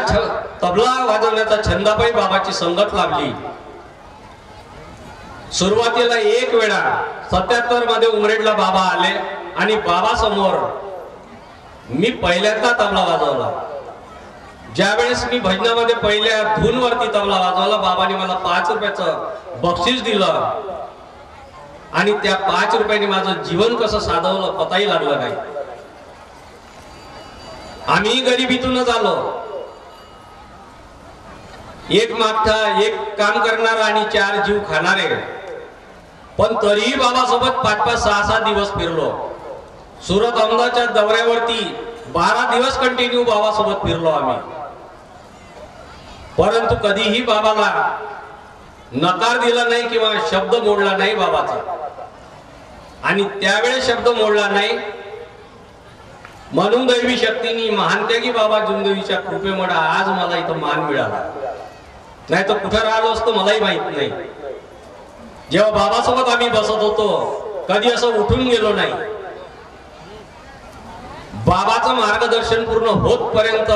तबला वाजवण्याचा छंदापायी बाबाची संगत लाभली. सुरुवातीला एक वेळा 77 मध्ये उमरेडला बाबा आले आणि बाबा समोर मी पहिल्यांदा तबला वाजवला. ज्यावेळेस मी भजनामध्ये पहिल्या धून वरती तबला वाजवला, बाबांनी मला 5 रुपयाचं बक्षीस दिलं आणि त्या 5 रुपयांनी माझं जीवन कसं साधवलं पताही लागलं नाही. आम्ही गरिबीतूनच आलो. एक मागठा, एक काम करणारा आणि 4 जीव खाणारे, पण तरीही बाबासोबत 5-5, 6-6 दिवस फिरलो. सुरत अहमदाच्या दौऱ्यावरती 12 दिवस कंटिन्यू बाबासोबत फिरलो आम्ही. परंतु कधीही बाबाला नकार दिला नाही किंवा शब्द मोडला नाही बाबाचा. आणि त्यावेळेस शब्द मोडला नाही म्हणून दैवी शक्तीने महानत्यागी बाबा जुंदेवीच्या कृपेमुळे आज मला इथं मान मिळाला. नाही तर कुठं राहिलो असतो मलाही माहित नाही. जेव्हा बाबासोबत आम्ही बसत होतो कधी असं उठून गेलो नाही. बाबाचं मार्गदर्शन पूर्ण होतपर्यंत,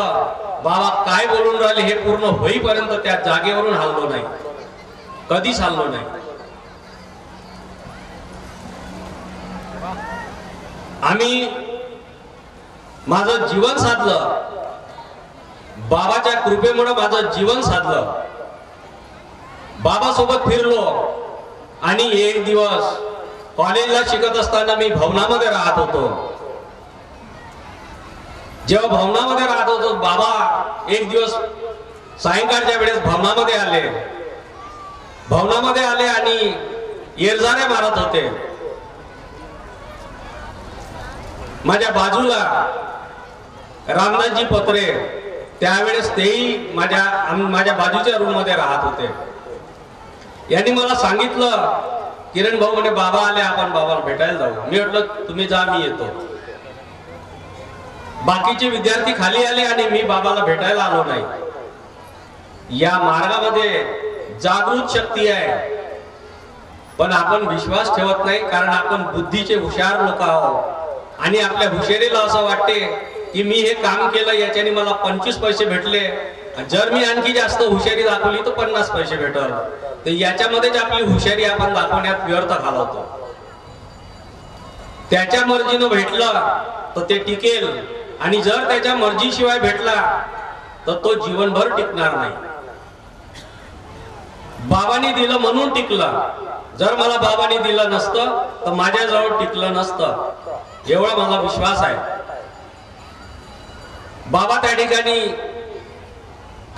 बाबा काय बोलून राहिले हे पूर्ण होईपर्यंत त्या जागेवरून हललो नाही, कधीच हललो नाही. आम्ही माझं जीवन साधलं बाबाच्या कृपेमुळे माझं जीवन साधलं. बाबासोबत फिरलो आणि एक दिवस कॉलेजला शिकत असताना मी भवनामध्ये राहत होतो. जेव्हा भवनामध्ये राहत होतो, बाबा एक दिवस सायंकाळच्या वेळेस भवनामध्ये आले आणि येरझाऱ्या मारत होते. माझ्या बाजूला रामदासजी पत्रे, त्यावेळेस तेही माझ्या बाजूच्या रूम मध्ये राहत होते. यांनी मला सांगितलं, किरण भाऊ म्हणे बाबा आले, आपण बाबाला भेटायला जाऊ. मी म्हटलं तुम्ही जा, मी येतो. बाकीचे विद्यार्थी खाली आले आणि मी बाबाला भेटायला आलो नाही. या मार्गामध्ये जागृत शक्ती आहे, पण आपण विश्वास ठेवत नाही, कारण आपण बुद्धीचे हुशार लोक आहोत आणि आपल्या हुशारीला असं वाटते की मी हे काम केलं, याच्याने मला 25 पैसे भेटले, जर मी आणखी जास्त हुशारी दाखवली तर 50 पैसे भेटल. तर याच्यामध्येच आपली हुशारी आपण दाखवण्यात व्यर्थ घालवतो. त्याच्या मर्जीनं भेटलं तर ते टिकेल, आणि जर त्याच्या मर्जीशिवाय भेटला तर तो जीवनभर टिकणार नाही. बाबांनी दिलं म्हणून टिकलं. जर मला बाबांनी दिलं नसतं तर माझ्याजवळ टिकलं नसतं, एवढा मला विश्वास आहे. बाबा त्या ठिकाणी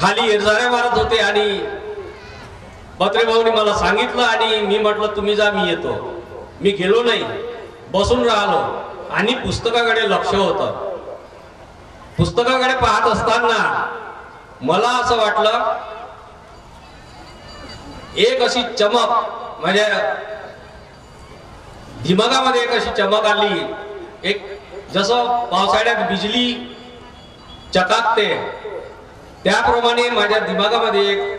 खाली येरझाऱ्या मारत होते आणि पत्रे भाऊनी मला सांगितलं आणि मी म्हटलं तुम्ही जा, मी येतो. मी गेलो नाही, बसून राहिलो आणि पुस्तकाकडे लक्ष होतं. पुस्तकाकडे पाहत असताना मला असं वाटलं, एक अशी चमक माझ्या दिमागामध्ये, एक अशी चमक आली. एक जसं पावसाळ्यात बिजली चकाकते त्याप्रमाणे माझ्या दिमागामध्ये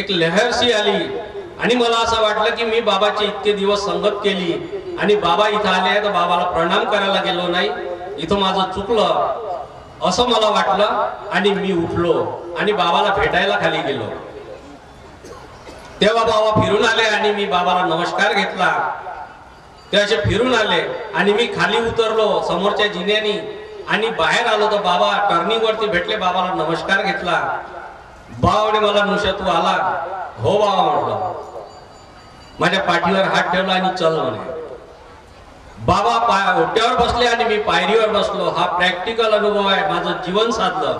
एक लहरशी आली आणि मला असं वाटलं की मी बाबाची इतके दिवस संगत केली आणि बाबा इथं आले तर बाबाला प्रणाम करायला गेलो नाही, इथं माझं चुकलं असं मला वाटलं. आणि मी उठलो आणि बाबाला भेटायला खाली गेलो. तेव्हा बाबा फिरून आले आणि मी बाबाला नमस्कार घेतला. ते असे फिरून आले आणि मी खाली उतरलो समोरच्या जिन्यानी आणि बाहेर आलो तर बाबा टर्निंग वरती भेटले. बाबाला नमस्कार घेतला. बाबाने मला नुशा तू आला? हो बाबा म्हटलं. माझ्या पाठीवर हात ठेवला आणि चल म्हणे. बाबा ओट्यावर बसले आणि मी पायरीवर बसलो. हा प्रॅक्टिकल अनुभव आहे, माझं जीवन साधलं.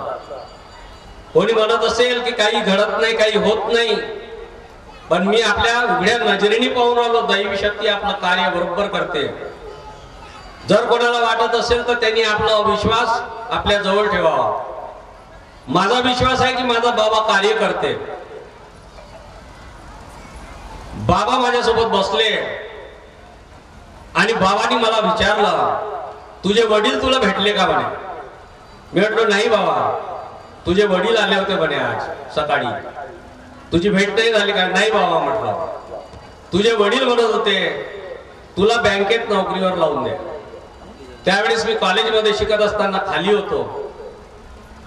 कोणी म्हणत असेल की काही घडत नाही, काही होत नाही, पण मी आपल्या उघड्या नजरेने पाहून आलो दैवी शक्ती आपलं कार्य बरोबर करते. जर कोणाला वाटत असेल तर त्यांनी आपला अविश्वास आपल्या जवळ ठेवावा. माझा विश्वास आहे की माझा बाबा कार्य करते. बाबा माझ्यासोबत बसले आणि बाबांनी मला विचारलं, तुझे वडील तुला भेटले का म्हणे. मी म्हटलं नाही बाबा, तुझे वडील आले होते म्हणे आज सकाळी, तुझी भेट नाही झाली का. नाही बाबा म्हटलं, तुझे वडील म्हणत होते तुला बँकेत नोकरीवर लावून दे. त्यावेळेस मी कॉलेजमध्ये शिकत असताना खाली होतो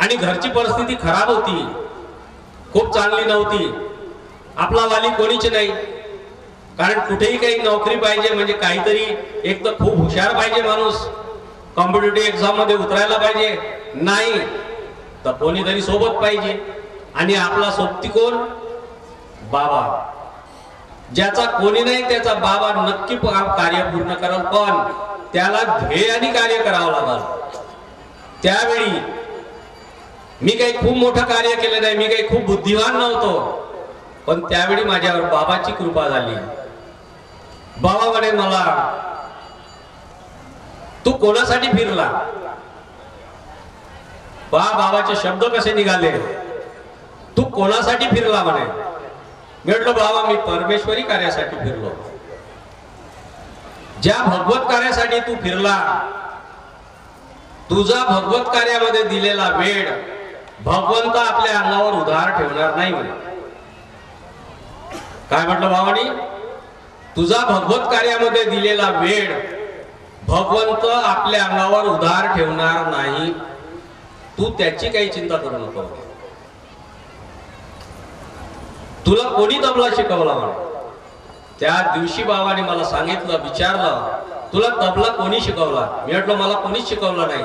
आणि घरची परिस्थिती खराब होती, खूप चांगली नव्हती. आपला वाली कोणीच नाही, कारण कुठेही काही नोकरी पाहिजे म्हणजे काहीतरी एक तर खूप हुशार पाहिजे माणूस, कॉम्पिटेटिव्ह एक्झाम मध्ये उतरायला पाहिजे, नाही तर कोणीतरी सोबत पाहिजे. आणि आपला सोबती कोण? बाबा. ज्याचा कोणी नाही त्याचा बाबा नक्की कार्य पूर्ण करेल, पण त्याला ध्येयाने कार्य करावं लागेल. त्यावेळी मी काही खूप मोठं कार्य केलं नाही, मी काही खूप बुद्धिवान नव्हतो, पण त्यावेळी माझ्यावर बाबाची कृपा झाली. बाबा म्हणे मला, तू कोणासाठी फिरला? बाबाचे शब्द कसे निघाले, तू कोणासाठी फिरला म्हणे. मी म्हटलं बाबा मी परमेश्वरी कार्यासाठी फिरलो. ज्या भगवत कार्यासाठी तू फिरला, तुझा भगवत कार्यामध्ये दिलेला वेळ भगवंत आपल्या अंगावर उधार ठेवणार नाही म्हणे. काय म्हटलं बाबांनी? तुझा भगवत कार्यामध्ये दिलेला वेळ भगवंत आपल्या अंगावर उधार ठेवणार नाही, तू त्याची काही चिंता करू नको. तुला कोणी तबला शिकवला म्हणे. त्या दिवशी बाबाने मला सांगितलं, विचारलं तुला तबला कोणी शिकवला. मी म्हटलं मला कोणीच शिकवलं नाही.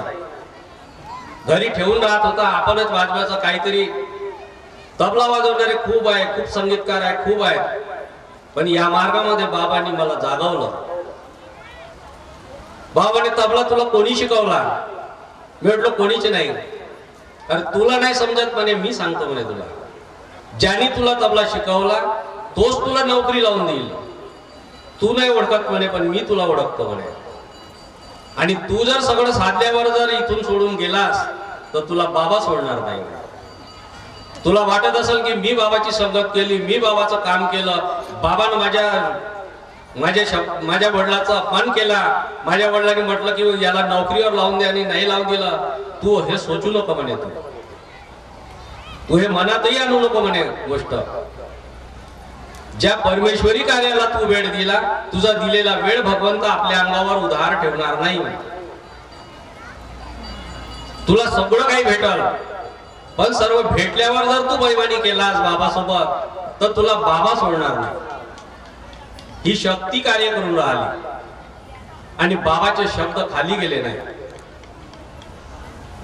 घरी ठेवून राहत होता, आपणच वाजवायचं काहीतरी. तबला वाजवणारे खूप आहे, खूप संगीतकार आहे, खूप आहेत. पण या मार्गामध्ये बाबांनी मला जागवलं. बाबाने तबला तुला कोणी शिकवला? मी म्हटलं कोणीच नाही. अरे तुला नाही समजत म्हणे, मी सांगतो म्हणे तुला. ज्याने तुला तबला शिकवला तोच तुला नोकरी लावून देईल. तू नाही ओळखत म्हणे, पण मी तुला ओळखतो म्हणे. आणि तू जर सगळं साधल्यावर जर इथून सोडून गेलास तर तुला बाबा सोडणार नाही. तुला वाटत असेल की मी बाबाची संगत केली, मी बाबाचं काम केलं, बाबानं माझ्या वडिलाचा अपमान केला, माझ्या वडिलांनी म्हटलं की याला नोकरीवर लावून दे आणि नाही लावून दिलं. तू हे सोचू नको म्हणे, तू हे मनातही आणू नको म्हणे गोष्ट. ज्या परमेश्वरी कार्याला तू वेळ दिला, तुझा दिलेला वेळ भगवंत आपल्या अंगावर उधार ठेवणार नाही. तुला सगळं काही भेटल, पण सर्व भेटल्यावर जर तू बैमानी केलास बाबासोबत तर तुला बाबा सोडणार नाही. ही शक्ती कार्य करून राहिली आणि बाबाचे शब्द खाली गेले नाही.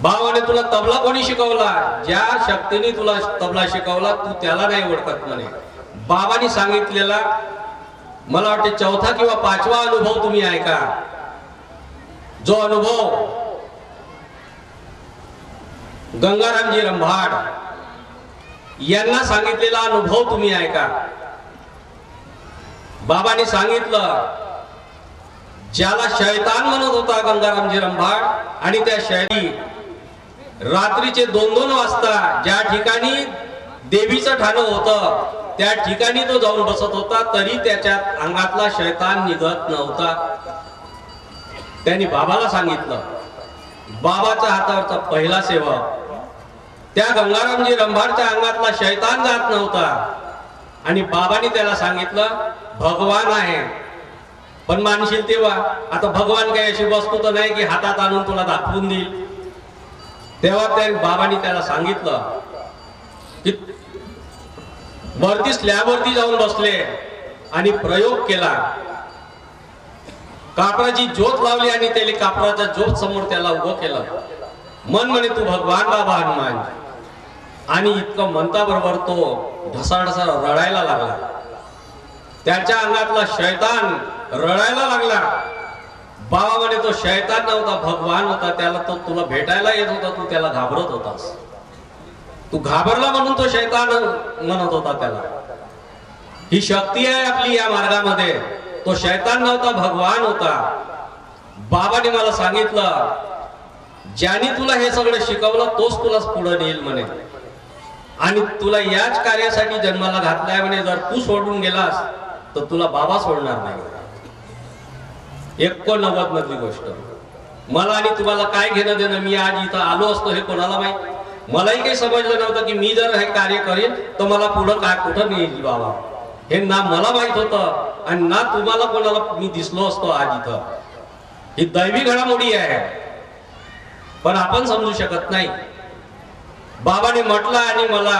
बाबाने तुला तबला कोणी शिकवला? ज्या शक्तीने तुला तबला शिकवला तू त्याला नाही ओळखत म्हणे. बाबांनी सांगितलेला मला वाटते 4था किंवा 5वा अनुभव तुम्ही ऐका. जो अनुभव गंगारामजी रंभाड यांना सांगितलेला अनुभव तुम्ही ऐका. बाबांनी सांगितलं, ज्याला शैतान म्हणत होता गंगारामजी रंभाड, आणि त्या शैली रात्रीचे 2-2 वाजता ज्या ठिकाणी देवीचं ठाणं होतं त्या ठिकाणी तो जाऊन बसत होता, तरी त्याच्या अंगातला शैतान निघत नव्हता. त्यांनी बाबाला सांगितलं. बाबाच्या हातावरचा पहिला सेवक त्या गंगारामजी रंभाडच्या अंगातला शैतान जात नव्हता. आणि बाबांनी त्याला सांगितलं भगवान आहे, पण मानशील तेव्हा. आता भगवान काही अशी वस्तू तर नाही की हातात आणून तुला दाखवून देईल. तेव्हा त्या बाबांनी त्याला सांगितलं की वरती स्लॅबवरती जाऊन बसले आणि प्रयोग केला. कापराची ज्योत लावली आणि त्याला कापराच्या ज्योत समोर त्याला उभं केलं. मन म्हणे तू भगवान बाबा हनुमान. आणि इतकं म्हणता बरोबर तो ढसाढसा रडायला लागला. त्याच्या अंगातला शैतान रडायला लागला. बाबा म्हणे तो शैतान नव्हता, भगवान होता. त्याला तो तुला भेटायला येत होता, तू त्याला घाबरत होतास. तू घाबरला म्हणून तो शैतान म्हणत होता त्याला. ही शक्ती आहे आपली या मार्गामध्ये. तो शैतान नव्हता, भगवान होता. बाबाने मला सांगितलं ज्याने तुला हे सगळं शिकवलं तोच तुला पुढे नेईल म्हणे. आणि तुला याच कार्यासाठी जन्माला घातलाय म्हणे. जर तू सोडून गेलास तर तुला बाबा सोडणार नाही. 89 मधली गोष्ट. मला आणि तुम्हाला काय घेणं देणं? मी आज इथं आलो असतो हे कोणाला माहित? मलाही काही समजलं नव्हतं की मी जर हे कार्य करेन तर मला पुढं काय कुठं नेईल बाबा. हे ना मला माहित होतं आणि ना तुम्हाला कोणाला मी दिसलो असतो आज इथं. ही दैवी घडामोडी आहे, पण आपण समजू शकत नाही. बाबाने म्हटलं आणि मला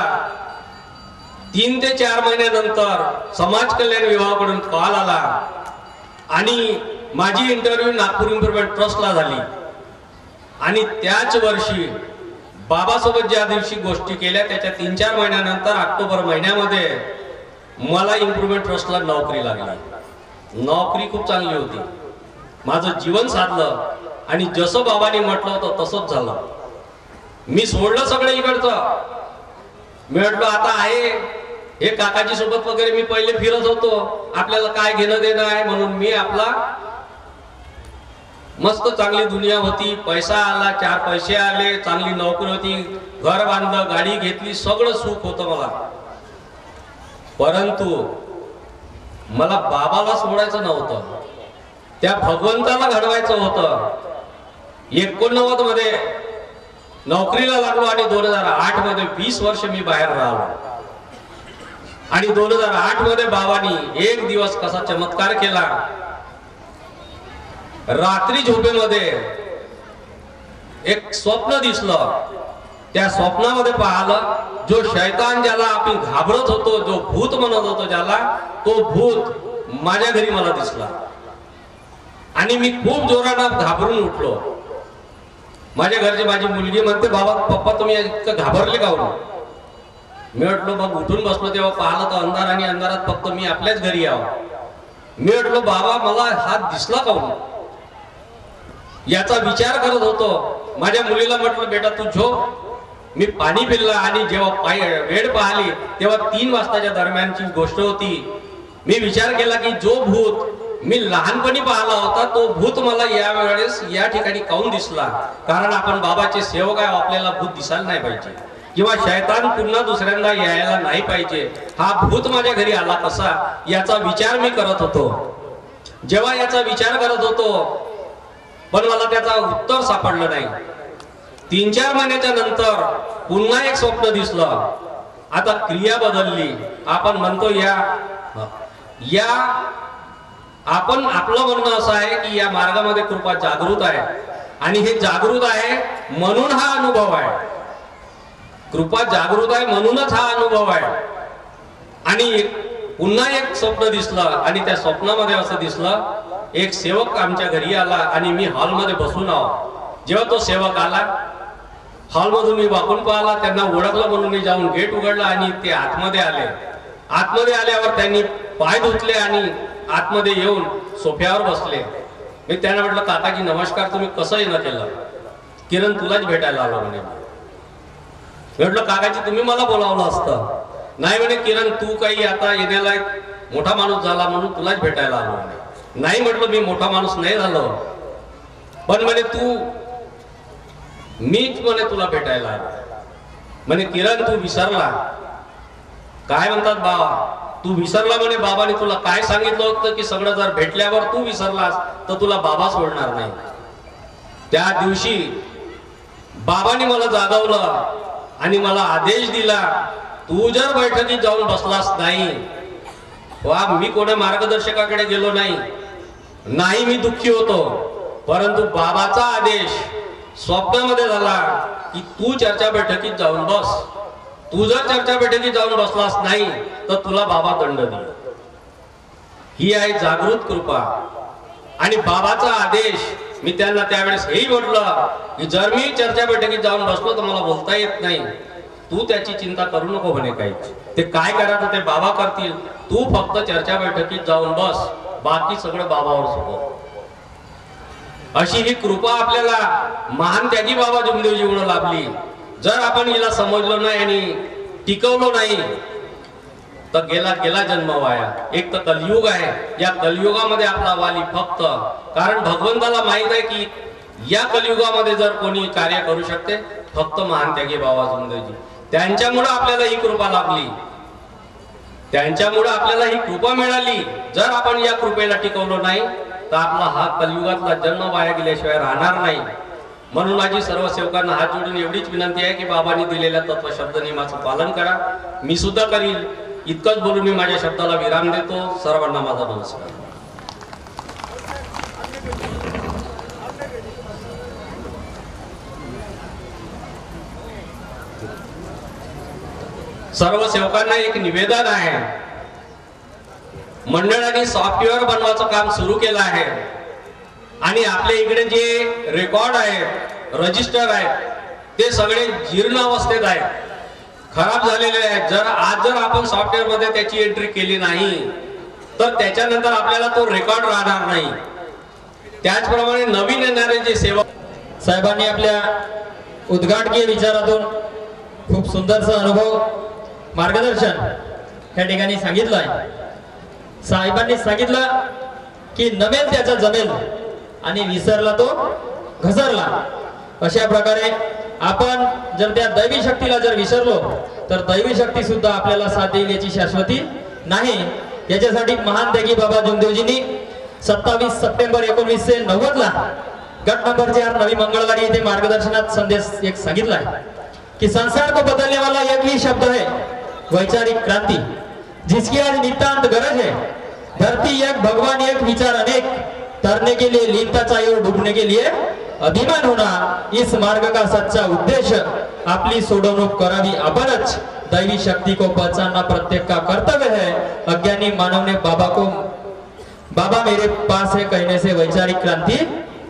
3 ते 4 महिन्यानंतर समाज कल्याण विभागाकडून कॉल आला आणि माझी इंटरव्ह्यू नागपूर इम्प्रुव्हमेंट ट्रस्टला झाली. आणि त्याच वर्षी बाबासोबत ज्या दिवशी गोष्टी केल्या त्याच्या 3-4 महिन्यानंतर ऑक्टोबर महिन्यामध्ये मला इम्प्रुव्हमेंट ट्रस्टला नोकरी लागली. नोकरी खूप चांगली होती. माझं जीवन साधलं आणि जसं बाबांनी म्हटलं होतं तसंच झालं. मी सोडलं सगळं इकडचं. मी म्हटलं आता आहे हे काकाजी सोबत वगैरे मी पहिले फिरत होतो, आपल्याला काय घेणं देणं आहे म्हणून मी आपला मस्त चांगली दुनिया होती, पैसा आला, 4 पैसे आले, चांगली नोकरी होती, घर बांधलं, गाडी घेतली, सगळं सुख होतं मला. परंतु मला बाबाला सोडायचं नव्हतं, त्या भगवंताला घडवायचं होतं. 89 मध्ये नोकरीला लागलो आणि 2008 मध्ये 20 वर्ष मी बाहेर राहिलो. आणि 2008 मध्ये बाबांनी एक दिवस कसा चमत्कार केला. रात्री झोपेमध्ये एक स्वप्न दिसलं. त्या स्वप्नामध्ये पाहिलं जो शैतान ज्याला आपण घाबरत होतो, जो भूत म्हणत होतो ज्याला, तो भूत माझ्या घरी मला दिसला. आणि मी खूप जोरानं घाबरून उठलो. माझ्या घरची माझी मुलगी म्हणते, बाबा पप्पा तुम्ही इतकं घाबरले का हो? मी म्हटलो मग उठून बसलो तेव्हा पाहिलं तर अंधार आणि अंधारात फक्त मी आपल्याच घरी यावं. मी म्हटलो बाबा मला हात दिसला का हो? याचा विचार करत होतो. माझ्या मुलीला म्हटलं बेटा तू झोप. मी पाणी पिल्ला आणि जेव्हा वेळ पाहिली तेव्हा 3 वाजताच्या दरम्यानची गोष्ट होती. मी विचार केला की जो भूत मी लहानपणी पाहिला होता तो भूत मला या वेळेस या ठिकाणी काऊन दिसला. कारण आपण बाबाचे सेवक आहे, आपल्याला भूत दिसायला नाही पाहिजे किंवा शैतान पुन्हा दुसऱ्यांदा यायला नाही पाहिजे. हा भूत माझ्या घरी आला कसा याचा विचार मी करत होतो. जेव्हा याचा विचार करत होतो पण मला त्याचा उत्तर सापडलं नाही. 3-4 महिन्याच्या नंतर पुन्हा एक स्वप्न दिसलं. आता क्रिया बदलली. आपण म्हणतो या आपण आपलं म्हणणं असं आहे की या मार्गामध्ये कृपा जागृत आहे आणि हे जागृत आहे म्हणून हा अनुभव आहे. कृपा जागृत आहे म्हणूनच हा अनुभव आहे. आणि पुन्हा एक स्वप्न दिसलं आणि त्या स्वप्नामध्ये असं दिसलं एक सेवक आमच्या घरी आला आणि मी हॉलमध्ये बसून आहो. जेव्हा तो सेवक आला हॉलमधून मी वाकून पाहिला, त्यांना ओळखलं म्हणून मी जाऊन गेट उघडलं आणि ते आतमध्ये आले. आतमध्ये आल्यावर त्यांनी पाय धुतले आणि आतमध्ये येऊन सोफ्यावर बसले. मी त्यांना म्हटलं काकाजी नमस्कार, तुम्ही कसं येणं केलं? किरण तुलाच भेटायला आलो म्हणे. म्हटलं काकाजी तुम्ही मला बोलावलं असतं. नाही म्हणे किरण तू काही आता येण्याला मोठा माणूस झाला म्हणून तुलाच भेटायला आलो म्हणे. नाही म्हटलं मी मोठा माणूस नाही झालो, पण म्हणे तू मीच म्हणे तुला भेटायला आलो. म्हणे किरण तू विसरला. काय म्हणतात बाबा तू विसरला म्हणे. बाबाने तुला काय सांगितलं होतं की सगळं जर भेटल्यावर तू विसरलास तर तुला बाबा सोडणार नाही. त्या दिवशी बाबाने मला जागवलं आणि मला आदेश दिला तू जर बैठकीत जाऊन बसलास नाही. वा मी कोणा मार्गदर्शकाकडे गेलो नाही मी दुःखी होतो, परंतु बाबाचा आदेश स्वप्नामध्ये झाला की तू चर्चा बैठकीत जाऊन बस. तू जर चर्चा बैठकीत जाऊन बसलास नाही तर तुला बाबा दंड देईल. ही आहे जागृत कृपा. आणि बाबाचा आदेश मी त्यांना त्यावेळेस हेही म्हटलं की जर मी चर्चा बैठकीत जाऊन बसलो तर मला बोलता येत नाही. तू त्याची चिंता करू नको म्हणे. काही ते काय करायचं ते बाबा करतील. तू फक्त चर्चा बैठकीत जाऊन बस, बाकी सगळं बाबावर सोपव. अशी ही कृपा आपल्याला महान त्यागी बाबा जुमदेवजीमुळे लाभली. जर आपण हिला समजलो नाही आणि टिकवलो नाही तर गेला जन्म वाया. एक तर कलियुग आहे. या कलियुगामध्ये आपला वाली फक्त कारण भगवंताला माहित आहे की या कलियुगामध्ये जर कोणी कार्य करू शकते फक्त महान त्यागी बाबा जुमदेवजी. त्यांच्यामुळे आपल्याला ही कृपा लाभली, त्यांच्यामुळे आपल्याला ही कृपा मिळाली. जर आपण या कृपेला टिकवलो नाही तर आपला हा कलियुगातला जन्म वाया गेल्याशिवाय राहणार नाही. म्हणून माझी सर्व सेवकांना हात जोडून एवढीच विनंती आहे की बाबांनी दिलेल्या तत्व शब्द नियमाचं पालन करा. मी सुद्धा करील. इतकंच बोलून मी माझ्या शब्दाला विराम देतो. सर्वांना माझा नमस्कार. सर्व सेवकांना एक निवेदन आहे. मंडळाने सॉफ्टवेअर बनवायचं काम सुरू केलं आहे आणि आपल्या इकडे जे रेकॉर्ड आहेत, रजिस्टर आहेत ते सगळे जीर्ण अवस्थेत आहेत, खराब झालेले आहेत. जर आपण सॉफ्टवेअर मध्ये त्याची एंट्री केली नाही तर त्याच्यानंतर आपल्याला तो रेकॉर्ड राहणार नाही. त्याचप्रमाणे नवीन येणारे जे सेवक साहेबांनी आपल्या उद्घाटकीय विचारातून खूप सुंदरसा अनुभव मार्गदर्शन या ठिकाणी सांगितलं आहे. साहेबांनी सांगितलं की नमेल त्याचा जमेल आणि विसरला तो घसरला. अशा प्रकारे आपण जर त्या दैवी शक्तीला जर विसरलो तर दैवी शक्ती सुद्धा आपल्याला साथ देईल याची शाश्वती नाही. याच्यासाठी महान त्यागी बाबा जुमदेवजींनी 27 सप्टेंबर 1990 ला गट नंबर 4 नवी मंगळवारी इथे मार्गदर्शनात संदेश एक सांगितला है कि संसार को बदलने वाला एक ही शब्द है वैचारिक क्रांति, जिसकी आज नितांत गरज है. धरती एक, भगवान एक, विचार अनेक, तरने के लिए लीनता चाहिए और डूबने के लिए अभिमान होना. इस मार्ग का सच्चा उद्देश्य आपली सोडवणूक करावी आपणच. दैवी शक्ति को पहचानना प्रत्येक का कर्तव्य है. अज्ञानी मानव ने बाबा मेरे पास है कहने से वैचारिक क्रांति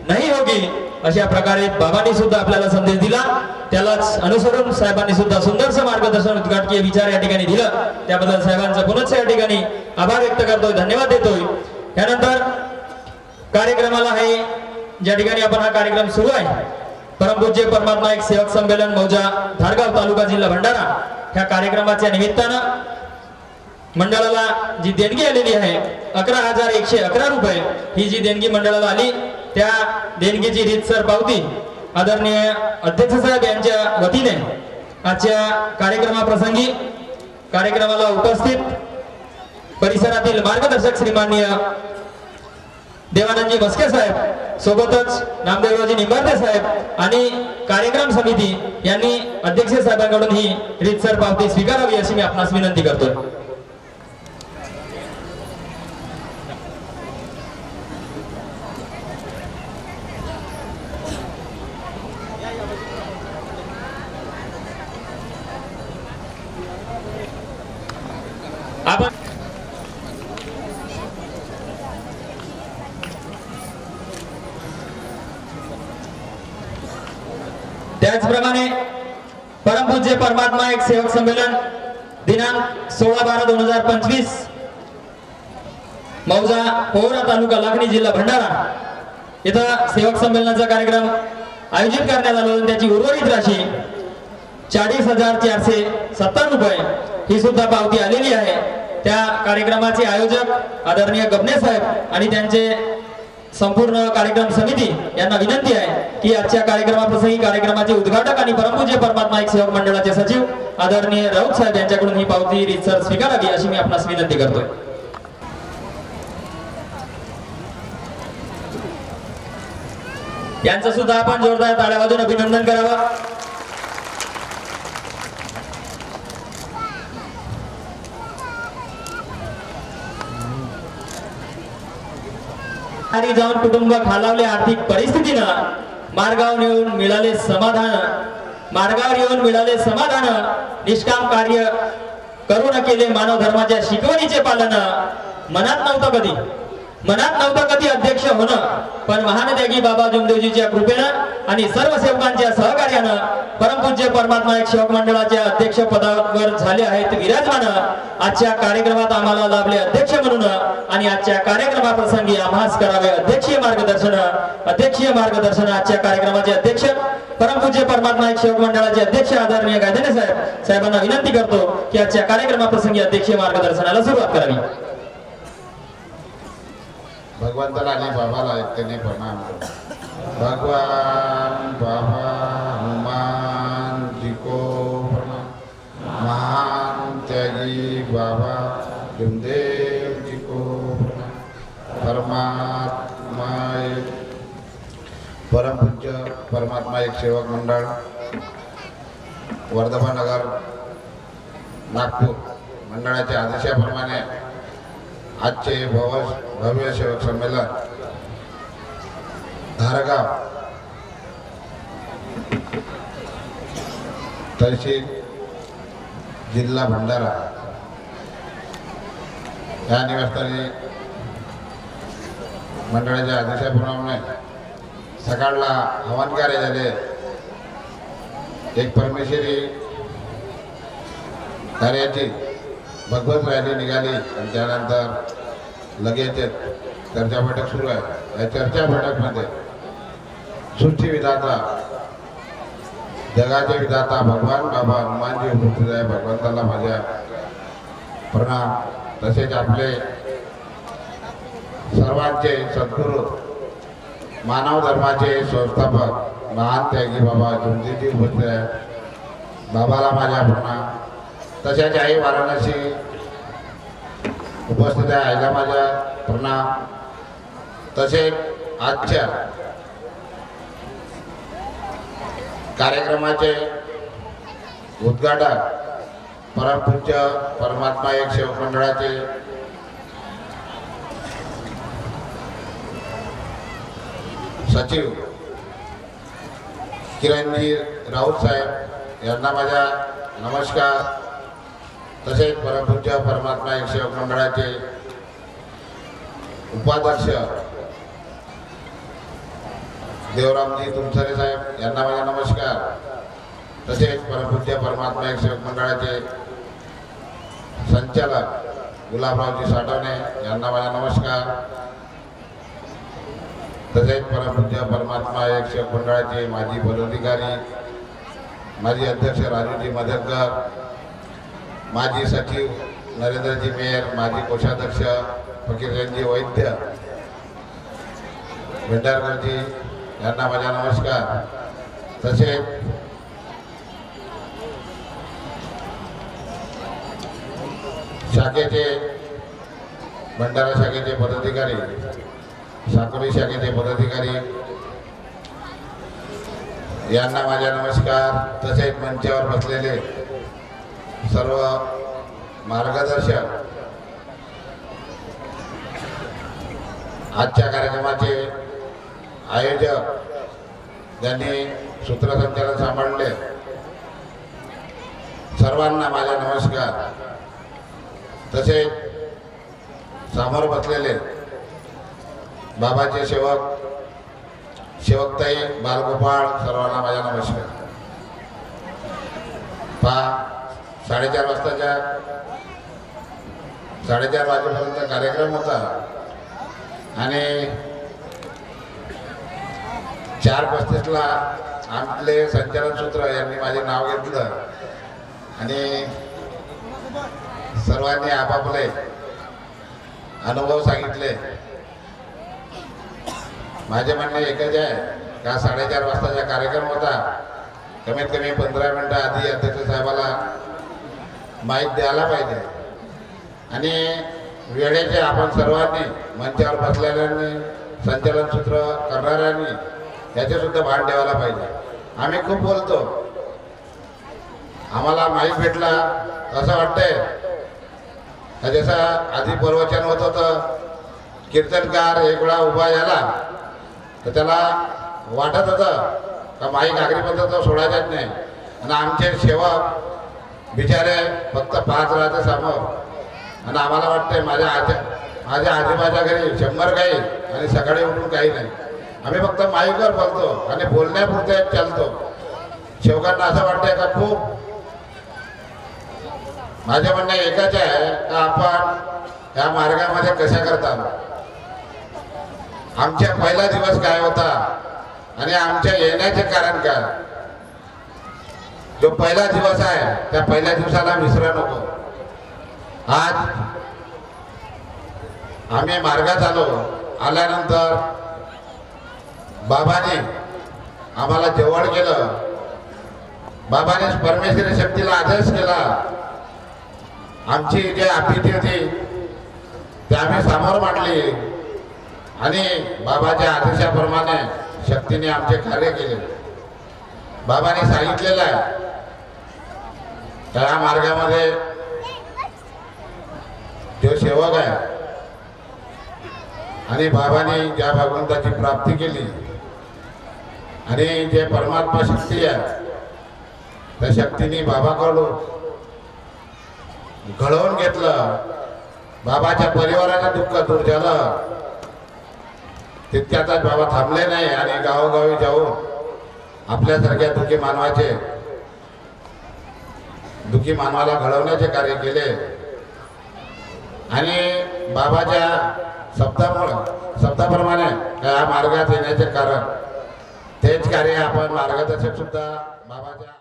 नहीं होगी. अशा प्रकारे बाबांनी सुद्धा आपल्याला संदेश दिला. त्यालाच अनुसरून साहेबांनी सुद्धा सुंदरसं मार्गदर्शन उद्घाटकीय विचार या ठिकाणी दिलं. त्याबद्दल साहेबांचं पुनश्च या ठिकाणी आभार व्यक्त करतोय, धन्यवाद देतोय. त्यानंतर कार्यक्रमाला आहे ज्या ठिकाणी आपण हा कार्यक्रम सुरू आहे, परमपूज्य परमात्मा एक सेवक संमेलन मौजा धारगाव तालुका जिल्हा भंडारा ह्या कार्यक्रमाच्या निमित्तानं मंडळाला जी देणगी आलेली आहे 11,111 रुपये, ही जी देणगी मंडळाला आली त्या देणगीची रीतसर पावती आदरणीय अध्यक्ष साहेब यांच्या वतीने आजच्या कार्यक्रमाप्रसंगी कार्यक्रमाला उपस्थित परिसरातील मार्गदर्शक श्रीमाननीय देवानंदजी मस्के साहेब, सोबतच नामदेवरावजी निंबार्डे साहेब आणि कार्यक्रम समिती यांनी अध्यक्ष साहेबांकडून ही रीतसर पावती स्वीकारावी अशी मी आपणास विनंती करतोय. आपण त्याचप्रमाणे परमपूज्य परमात्मा एक सेवक संमेलन दिनांक 16/12/2025 मौजा पोहरा तालुका लाखणी जिल्हा भंडारा इथं सेवक संमेलनाचा कार्यक्रम आयोजित करण्यात आला होता. त्याची उर्वरित राशी 40,470 रुपये ही सुद्धा पावती आलेली आहे. त्या कार्यक्रमाचे आयोजक आदरणीय गबने साहेब आणि त्यांचे संपूर्ण कार्यक्रम समिती यांना विनंती आहे की आजच्या कार्यक्रमाप्रसंगी कार्यक्रमाचे उद्घाटक आणि परमपूज्य परमात्मा एक सेवक मंडळाचे सचिव आदरणीय राऊत साहेब यांच्याकडून ही पावती रीतसर स्वीकारावी अशी मी आपणास विनंती करतोय. यांचं सुद्धा आपण जोरदार टाळ्या वाजवून अभिनंदन करावं. जाऊन कुटुंब खालावले आर्थिक परिस्थितीनं मार्गावर येऊन मिळाले समाधान निष्काम कार्य करून केले मानव धर्माच्या शिकवणीचे पालन. मनात नव्हतं कधी अध्यक्ष होणं, पण महानत्यागी बाबा जुमदेवजीच्या कृपेनं आणि सर्व सेवकांच्या सहकार्यानं परमपूज्य परमात्मा एक सेवक मंडळाच्या अध्यक्ष पदावर झाले आहेत विराजमान. आजच्या कार्यक्रमात आम्हाला लाभले अध्यक्ष म्हणून आणि आजच्या कार्यक्रमाप्रसंगी आम्हास करावे अध्यक्षीय मार्गदर्शन. आजच्या कार्यक्रमाचे अध्यक्ष परमपूज्य परमात्मा एक सेवक मंडळाचे अध्यक्ष आदरणीय गायधने साहेबांना विनंती करतो की आजच्या कार्यक्रमाप्रसंगी अध्यक्षीय मार्गदर्शनाला सुरुवात करावी. भगवंताला आणि बाबाला एकतेने प्रणाम. भगवान बाबा हनुमान जी को प्रणाम. महान त्यागी बाबा जुमदेव जी को प्रणाम. परमात्मा परमपूज्य परमात्मा एक सेवक मंडळ वर्धमानगर नागपूर मंडळाच्या आदेशाप्रमाणे आजचे भव्य सेवक संमेलन धारगाव तहसील जिल्हा भंडारा या निवासस्थानी मंडळाच्या आदेशाप्रमाणे सकाळला हवन कार्य झाले. एक परमेश्वरी कार्याची भगवत रॅली निघाली आणि त्यानंतर लगेच चर्चा बैठक सुरू आहे. या चर्चा बैठकमध्ये सृष्टी विधाता जगाचे विधाता भगवान बाबा हनुमानजी उपस्थित आहे. भगवंताला माझ्या प्रणाम. तसेच आपले सर्वांचे सद्गुरू मानव धर्माचे संस्थापक महान त्यागी बाबा जुमदेवजी उपस्थित आहे. बाबाला माझ्या प्रणाम. तसेच आई वाराणसी उपस्थित आहे, आईला माझ्या प्रणाम. तसेच आजच्या कार्यक्रमाचे उद्घाटक परमपूज्य परमात्मा एक सेवक मंडळाचे सचिव किरणजी राऊत साहेब यांना माझा नमस्कार. तसेच परमपूज्य परमात्मा एक सेवक मंडळाचे उपाध्यक्ष देवरामजी तुमसरे साहेब यांना माझा नमस्कार. तसेच परमपूज्य परमात्मा एक सेवक मंडळाचे संचालक गुलाबरावजी साठवणे यांना माझा नमस्कार. तसेच परमपूज्य परमात्मा एक सेवक मंडळाचे माजी पदाधिकारी, माजी अध्यक्ष राजूजी मदरकर, माजी सचिव नरेंद्रजी मेयर, माजी कोषाध्यक्ष फकीरजी वैद्य भेंडारकरजी यांना माझा नमस्कार. तसेच शाखेचे भंडारा शाखेचे पदाधिकारी, साकोली शाखेचे पदाधिकारी यांना माझा नमस्कार. तसेच मंचावर बसलेले सर्व मार्गदर्शक, आजच्या कार्यक्रमाचे आयोजक ज्यांनी सूत्रसंचालन सांभाळले सर्वांना माझा नमस्कार. तसेच समोर बसलेले बाबाचे सेवकताई बालगोपाळ सर्वांना माझा नमस्कार. 4:30 वाजेपर्यंत कार्यक्रम होता आणि 4:35 आपले संचालन सूत्र यांनी माझे नाव घेतलं आणि सर्वांनी आपापले अनुभव सांगितले. माझे म्हणणे एकच आहे का 4:30 वाजताचा कार्यक्रम होता, कमीत कमी 15 मिनिटं आधी अध्यक्ष साहेबाला माहीत द्यायला पाहिजे आणि वेळेचे आपण सर्वांनी मंचावर बसलेल्यांनी, संचालन सूत्र करणाऱ्यांनी याचे सुद्धा भान ठेवायला पाहिजे. आम्ही खूप बोलतो, आम्हाला माहीत भेटला असं वाटतंय जसं आधी प्रवचन होत होतं, कीर्तनकार एक वेळा उभा झाला तर त्याला वाटत होतं का माईक आखरीपर्यंत सोडायचाच नाही आणि आमचे सेवक बिचारे फक्त 5 राहते समोर आणि आम्हाला वाटते माझ्या आजोबाच्या घरी 100 गाई आणि सकाळी उठून काही नाही. आम्ही फक्त माईकवर बोलतो आणि बोलण्यापुरते चालतो. सेवकांना असं वाटतंय का खूप. माझे म्हणणं एकच आहे का आपण या मार्गामध्ये कशा करता, आमच्या पहिला दिवस काय होता आणि आमच्या येण्याचे कारण काय. जो पहिला दिवस आहे त्या पहिल्या दिवसाला विसरू नको. आज आम्ही मार्गात आल्यानंतर बाबाने आम्हाला जवळ केलं, बाबाने परमेश्वरी शक्तीला आदेश केला. आमची जी अपेक्षा होती ती आम्ही समोर मांडली आणि बाबाच्या आदेशाप्रमाणे शक्तीने आमचे कार्य केले. बाबाने सांगितलेलं आहे त्या मार्गामध्ये जो सेवक आहे आणि बाबाने ज्या भगवंताची प्राप्ती केली आणि जे परमात्मा शक्ती आहे त्या शक्तीने बाबाकडून घडवून घेतलं. बाबाच्या परिवाराचं दुःख दूर झालं. तितक्यातच बाबा थांबले नाही आणि गावोगावी जाऊन आपल्यासारख्या दुःखी मानवाला घडवण्याचे कार्य केले आणि बाबाच्या शब्दाप्रमाणे या मार्गात येण्याचे कारण तेच कार्य आपण मार्गदर्शक सुद्धा बाबाच्या